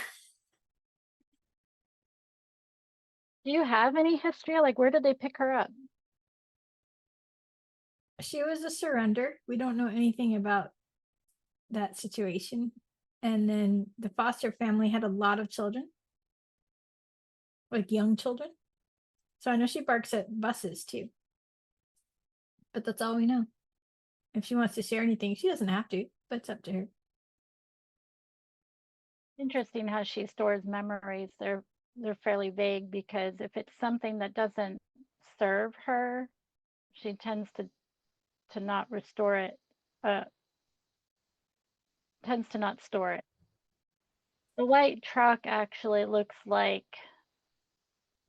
Do you have any history? Like, where did they pick her up? She was a surrender. We don't know anything about that situation. And then the foster family had a lot of children, like young children. So I know she barks at buses too. But that's all we know. If she wants to share anything, she doesn't have to, but it's up to her. Interesting how she stores memories. They're fairly vague because if it's something that doesn't serve her, she tends to not restore it, uh, tends to not store it. The white truck actually looks like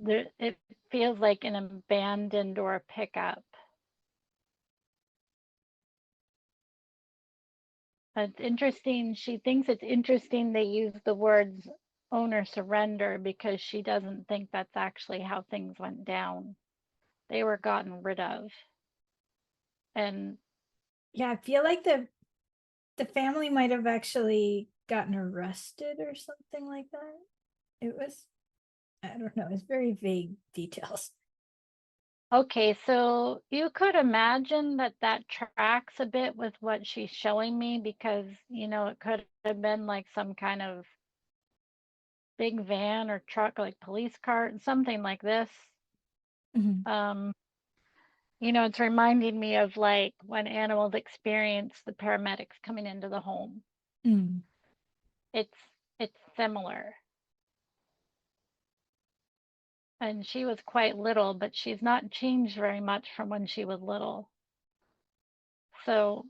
it feels like an abandoned or a pickup. It's interesting. She thinks it's interesting they use the words owner surrender because she doesn't think that's actually how things went down. They were gotten rid of. And Yeah, I feel like the family might have actually gotten arrested or something like that. It was, I don't know, it's very vague details. okay, so you could imagine that that tracks a bit with what she's showing me because, it could have been like some kind of big van or truck, like police cart, something like this. Mhm. Um, it's reminding me of like when animals experience the paramedics coming into the home. Mm. It's it's similar. And she was quite little, but she's not changed very much from when she was little. So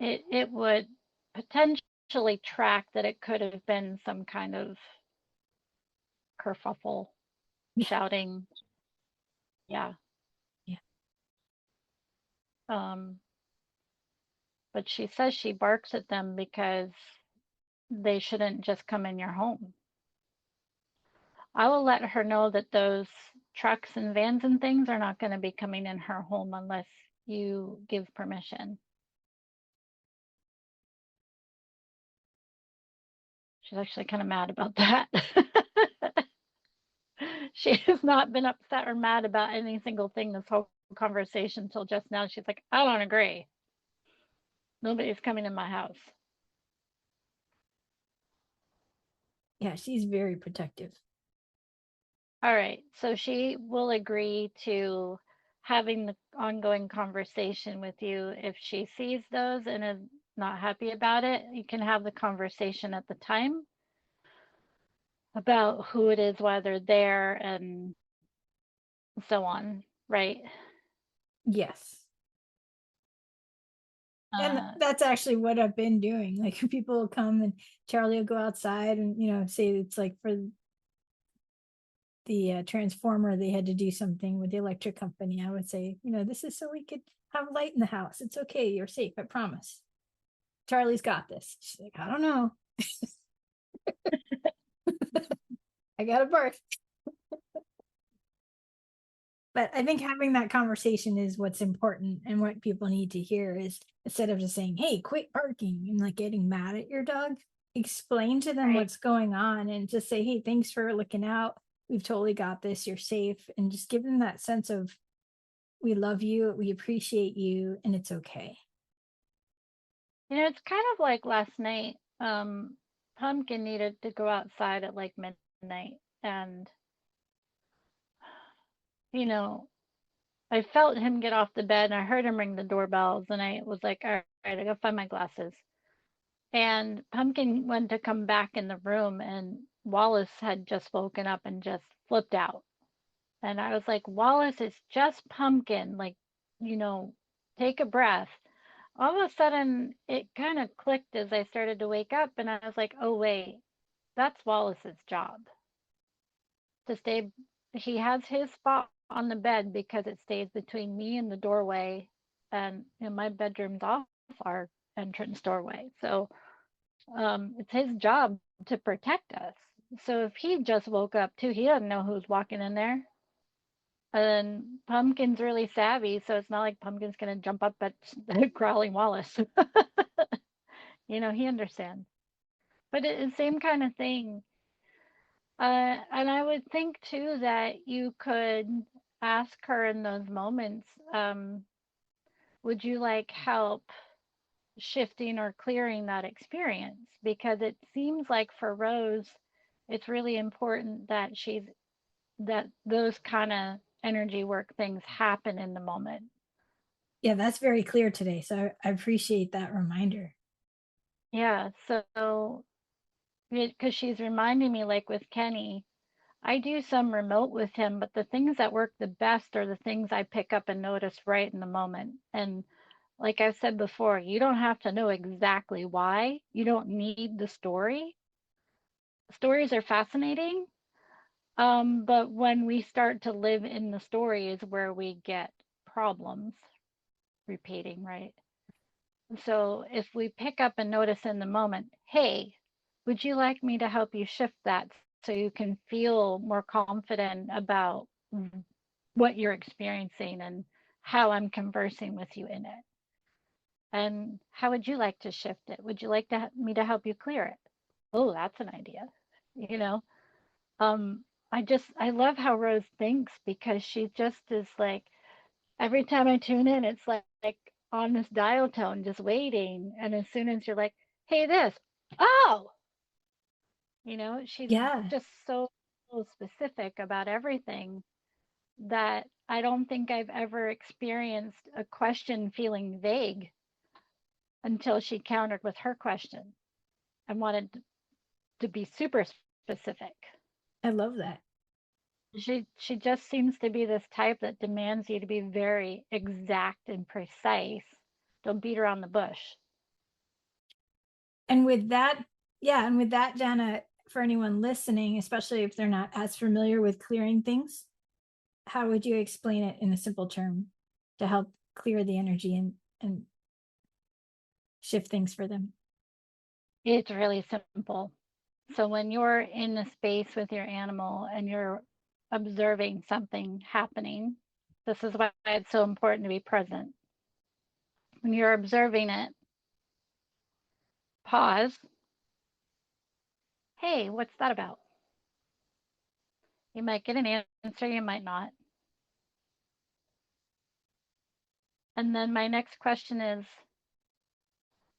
it would potentially track that it could have been some kind of kerfuffle, Yeah, shouting. Yeah. yeah, Um, but she says she barks at them because they shouldn't just come in your home. I will let her know that those trucks and vans and things are not going to be coming in her home unless you give permission. She's actually kind of mad about that. She has not been upset or mad about any single thing this whole conversation until just now. She's like, I don't agree. Nobody's coming in my house. yeah. She's very protective. All right. So she will agree to having the ongoing conversation with you. If she sees those and is not happy about it, you can have the conversation at the time about who it is, why they're there, and so on. Right. Yes. And Uh, that's actually what I've been doing. Like people will come and Charlie will go outside and say it's like for the transformer they had to do something with the electric company. I would say, this is so we could have light in the house. It's okay. You're safe. I promise. Charlie's got this. She's like, I don't know. I got a birth. But I think having that conversation is what's important and what people need to hear is instead of just saying, hey, quit barking and like getting mad at your dog, explain to them right. what's going on and just say, hey, thanks for looking out. We've totally got this. You're safe. And just give them that sense of we love you, we appreciate you, and it's okay. It's kind of like last night. Pumpkin needed to go outside at like midnight, and you know, I felt him get off the bed, and I heard him ring the doorbells, and I was like, all right, I gotta find my glasses. And Pumpkin went to come back in the room, and Wallace had just woken up and just flipped out. And I was like, Wallace, it's just Pumpkin. Like, you know, take a breath. All of a sudden, it kind of clicked as I started to wake up, and I was like, oh, wait, that's Wallace's job to stay. He has his spot on the bed because it stays between me and the doorway, and my bedroom's off our entrance doorway. So it's his job to protect us. So if he just woke up too, he doesn't know who's walking in there. And Pumpkin's really savvy, so it's not like Pumpkin's gonna jump up at growling Wallace. He understands. But it's the same kind of thing. And I would think too that you could ask her in those moments, would you like help shifting or clearing that experience? Because it seems like for Rose, it's really important that those kind of energy work things happen in the moment. Yeah, that's very clear today. So I appreciate that reminder. Yeah. So because she's reminding me, like with Kenny, I do some remote with him, but the things that work the best are the things I pick up and notice right in the moment. And like I've said before, you don't have to know exactly why. You don't need the story. Stories are fascinating, but when we start to live in the story is where we get problems repeating, right? So if we pick up and notice in the moment, hey, would you like me to help you shift that so you can feel more confident about what you're experiencing and how I'm conversing with you in it? And how would you like to shift it? Would you like me to help you clear it? Oh, that's an idea. You know, um, I love how Rose thinks because she just is like, every time I tune in, it's like on this dial tone, just waiting. And as soon as you're like, hey, this, oh, she's Yeah, just so specific about everything that I don't think I've ever experienced a question feeling vague until she countered with her question and wanted to be super specific. I love that. She just seems to be this type that demands you to be very exact and precise. Don't beat around the bush. And with that, yeah, and with that, Jana, for anyone listening, especially if they're not as familiar with clearing things, how would you explain it in a simple term to help clear the energy and shift things for them? It's really simple. So when you're in the space with your animal and you're observing something happening, this is why it's so important to be present. When you're observing it, pause. Hey, what's that about? You might get an answer, you might not. And then my next question is,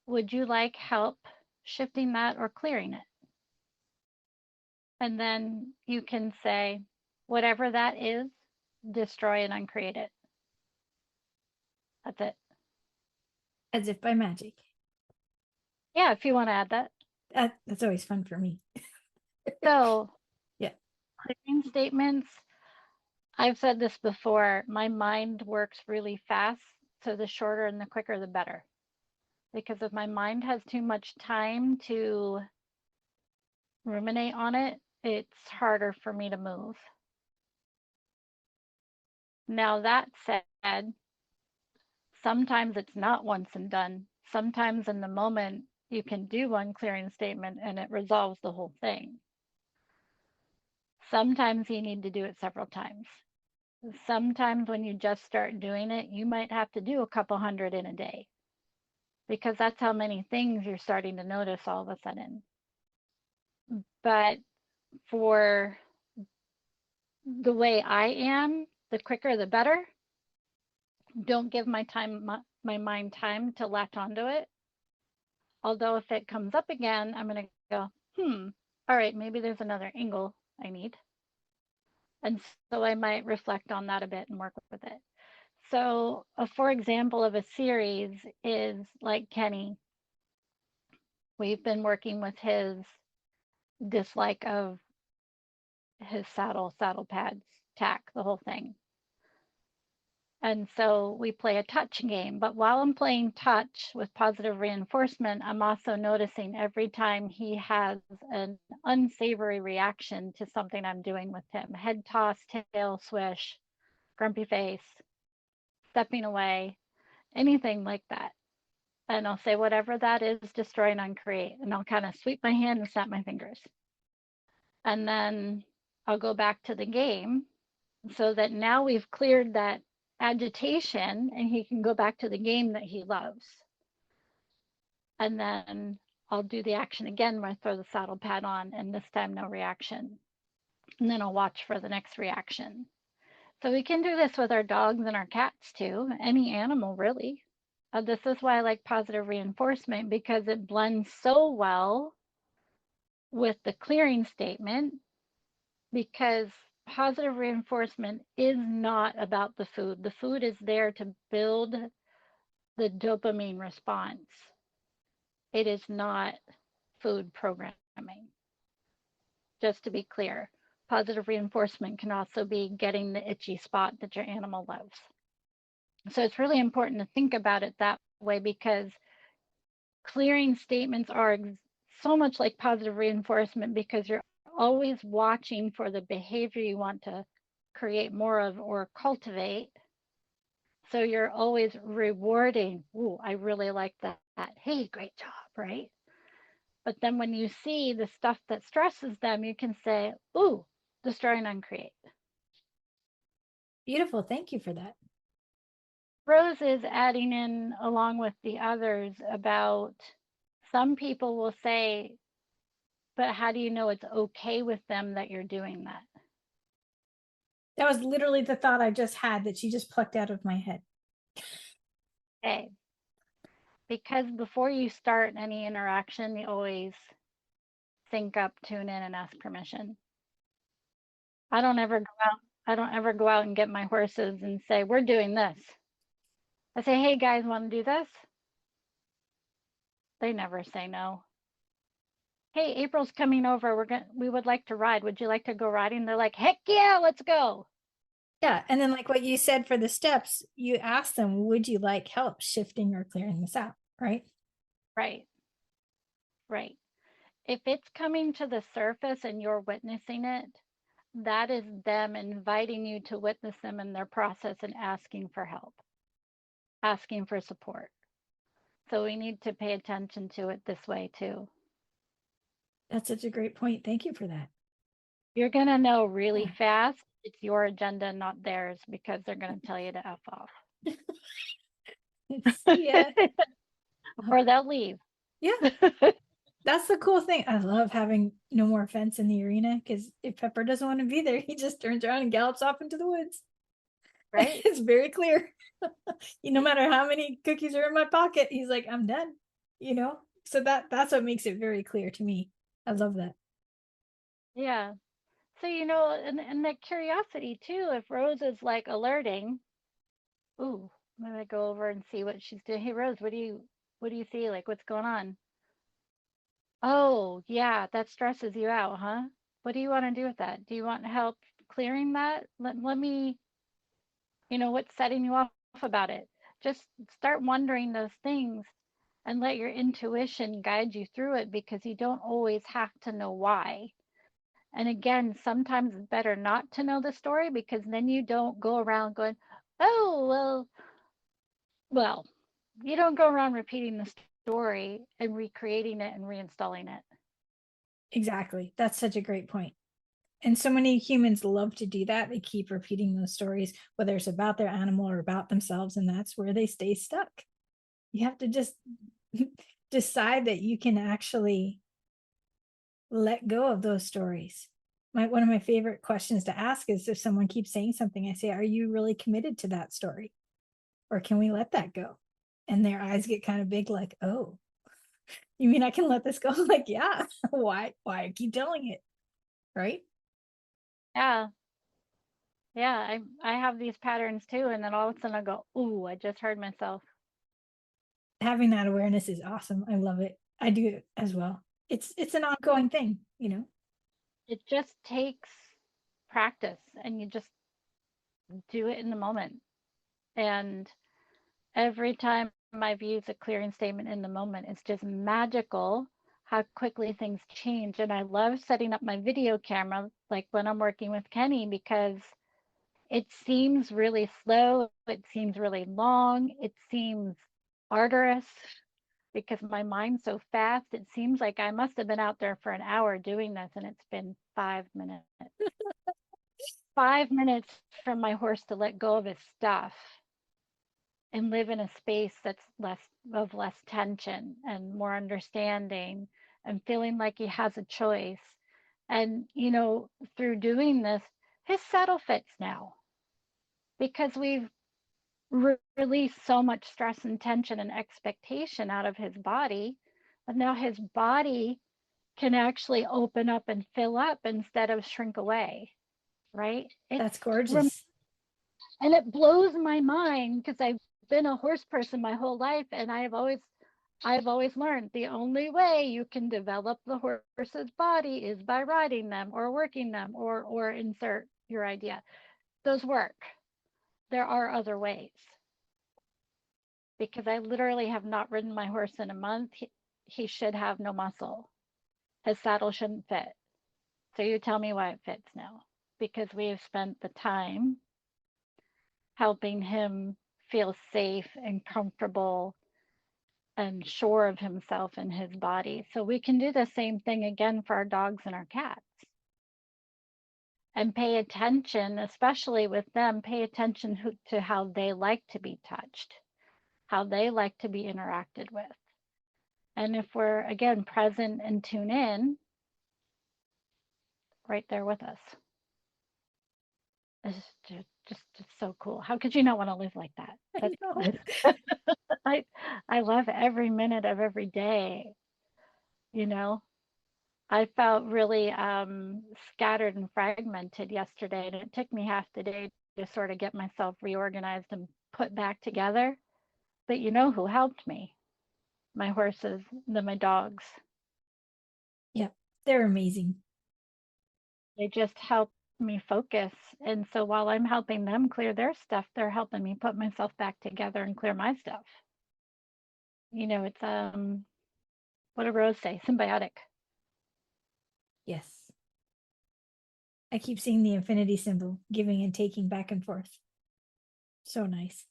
would you like help shifting that or clearing it? And then you can say, whatever that is, destroy and uncreate it. That's it. As if by magic. Yeah, if you want to add that. That's always fun for me. So, Yeah, clearing statements, I've said this before, my mind works really fast. So, the shorter and the quicker, the better. Because if my mind has too much time to ruminate on it, it's harder for me to move. Now, that said, sometimes it's not once and done. Sometimes in the moment, you can do one clearing statement and it resolves the whole thing. Sometimes you need to do it several times. Sometimes when you just start doing it, you might have to do a couple hundred in a day because that's how many things you're starting to notice all of a sudden. But for the way I am, the quicker the better. Don't give my mind time to latch onto it. Although if it comes up again, I'm going to go, all right, maybe there's another angle I need. And so I might reflect on that a bit and work with it. So, for example of a series is like Kenny. We've been working with his dislike of his saddle pads, tack, the whole thing. And so we play a touch game. But while I'm playing touch with positive reinforcement, I'm also noticing every time he has an unsavory reaction to something I'm doing with him, head toss, tail swish, grumpy face, stepping away, anything like that. And I'll say, whatever that is, destroy and uncreate. And I'll kind of sweep my hand and snap my fingers. And then I'll go back to the game so that now we've cleared that agitation and he can go back to the game that he loves. And then I'll do the action again where I throw the saddle pad on, and this time no reaction. And then I'll watch for the next reaction. So we can do this with our dogs and our cats too, any animal really. This is why I like positive reinforcement because it blends so well with the clearing statement because positive reinforcement is not about the food. The food is there to build the dopamine response. It is not food programming. Just to be clear, positive reinforcement can also be getting the itchy spot that your animal loves. So it's really important to think about it that way, because clearing statements are so much like positive reinforcement, because you're always watching for the behavior you want to create more of or cultivate. So you're always rewarding. Ooh, I really like that. Hey, great job, right? But then when you see the stuff that stresses them, you can say, ooh, destroy and uncreate. Beautiful. Thank you for that. Rose is adding in, along with the others, about some people will say, but how do you know it's okay with them that you're doing that? That was literally the thought I just had that she just plucked out of my head. Okay. Because before you start any interaction, you always sync up, tune in, and ask permission. I don't ever go out and get my horses and say, we're doing this. I say, hey guys, want to do this? They never say no. Hey, April's coming over. We would like to ride. Would you like to go riding? They're like, heck yeah, let's go. Yeah. And then, like what you said for the steps, you ask them, would you like help shifting or clearing this out? Right. Right. Right. If it's coming to the surface and you're witnessing it, that is them inviting you to witness them in their process and asking for help, asking for support. So we need to pay attention to it this way too. That's such a great point. Thank you for that. You're going to know really Yeah. fast it's your agenda, not theirs, because they're going to tell you to F off. Yeah. Or they'll leave. Yeah. That's the cool thing. I love having no more fence in the arena, because if Pepper doesn't want to be there, he just turns around and gallops off into the woods. Right? It's very clear. No matter how many cookies are in my pocket, he's like, I'm done. So that's what makes it very clear to me. I love that. Yeah. So, and that curiosity too, if Rose is like alerting, ooh, I'm gonna go over and see what she's doing. Hey Rose, what do you see? Like, what's going on? Oh, yeah, that stresses you out, huh? What do you want to do with that? Do you want help clearing that? Let me, what's setting you off about it? Just start wondering those things and let your intuition guide you through it, because you don't always have to know why. And again, sometimes it's better not to know the story, because then you don't go around going, oh, well, you don't go around repeating the story and recreating it and reinstalling it. Exactly. That's such a great point. And so many humans love to do that. They keep repeating those stories, whether it's about their animal or about themselves, and that's where they stay stuck. You have to just decide that you can actually let go of those stories. One of my favorite questions to ask is, if someone keeps saying something, I say, are you really committed to that story? Or can we let that go? And their eyes get kind of big, like, oh, you mean I can let this go? Like, yeah. Why keep telling it? Right. Yeah. Yeah. I have these patterns too. And then all of a sudden I go, ooh, I just heard myself. Having that awareness is awesome. I love it. I do it as well. It's an ongoing thing. It just takes practice, and you just do it in the moment. And every time I've used a clearing statement in the moment, it's just magical how quickly things change. And I love setting up my video camera, like when I'm working with Kenny, because it seems really slow, it seems really long, it seems arduous, because my mind's so fast. It seems like I must have been out there for an hour doing this, and it's been 5 minutes. 5 minutes from my horse to let go of his stuff and live in a space that's less tension and more understanding, and feeling like he has a choice. And through doing this, his saddle fits now, because we've released so much stress and tension and expectation out of his body. But now his body can actually open up and fill up instead of shrink away. Right. That's gorgeous. And it blows my mind, because I've been a horse person my whole life, and I have always I've always learned the only way you can develop the horse's body is by riding them or working them or insert your idea. Those work. There are other ways because I literally have not ridden my horse in a month. He should have no muscle. His saddle shouldn't fit. So you tell me why it fits now. Because we have spent the time helping him feel safe and comfortable and sure of himself and his body. So we can do the same thing again for our dogs and our cats. And pay attention, especially with them, pay attention to how they like to be touched, how they like to be interacted with. And if we're, again, present and tune in, right there with us. It's just so cool. How could you not want to live like that? I know. I love every minute of every day, you know. I felt really scattered and fragmented yesterday, and it took me half the day to sort of get myself reorganized and put back together. But you know who helped me? My horses, my dogs. Yep, they're amazing. They just help me focus. And so while I'm helping them clear their stuff, they're helping me put myself back together and clear my stuff. You know, it's what did Rose say? Symbiotic. Yes. I keep seeing the infinity symbol, giving and taking back and forth. So nice.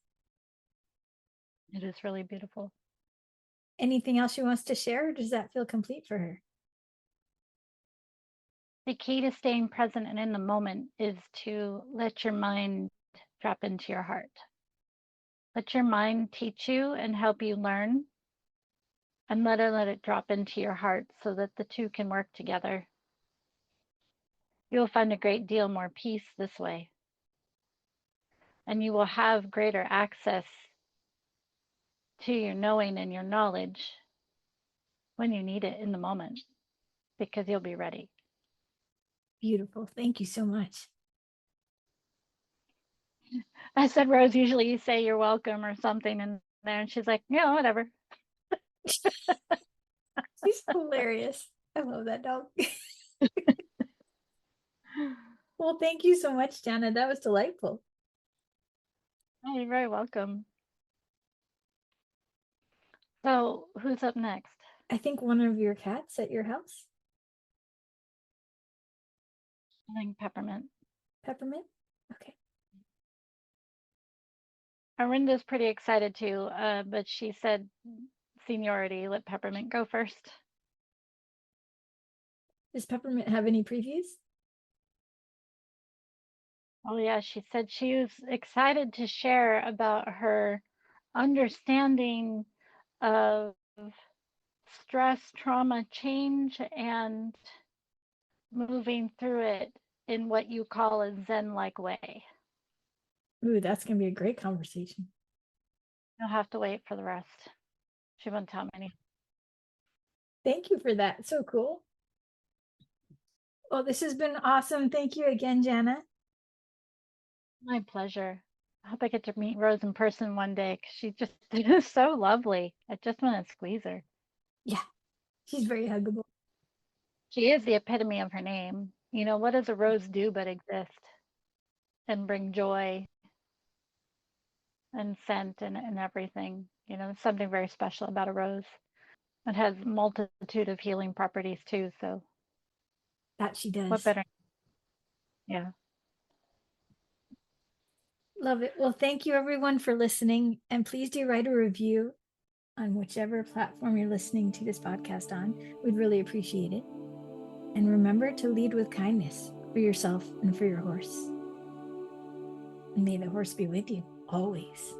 It is really beautiful. Anything else she wants to share, or does that feel complete for her? The key to staying present and in the moment is to let your mind drop into your heart. Let your mind teach you and help you learn, and let it drop into your heart so that the two can work together. You'll find a great deal more peace this way, and you will have greater access to your knowing and your knowledge when you need it in the moment, because you'll be ready. Beautiful. Thank you so much. I said, Rose, usually you say you're welcome or something in there, and she's like, yeah, whatever. She's hilarious. I love that dog. Well, thank you so much, Jana. That was delightful. Oh, you're very welcome. So who's up next? I think one of your cats at your house. I think Peppermint. Peppermint. Okay. Arinda's pretty excited too, but she said seniority, let Peppermint go first. Does Peppermint have any previews? Oh yeah, she said she was excited to share about her understanding of stress, trauma, change, and moving through it in what you call a Zen-like way. Ooh, that's gonna be a great conversation. You'll have to wait for the rest. She won't tell me anything. Thank you for that. So cool. Well, this has been awesome. Thank you again, Jana. My pleasure. I hope I get to meet Rose in person one day because she's just is so lovely. I just want to squeeze her. Yeah, she's very huggable. She is the epitome of her name. You know, what does a rose do but exist and bring joy and scent and everything? You know, something very special about a rose. It has multitude of healing properties too. So That she what does. better? Yeah. Love it. Well, thank you everyone for listening. And please do write a review on whichever platform you're listening to this podcast on. We'd really appreciate it. And remember to lead with kindness for yourself and for your horse. And may the horse be with you always.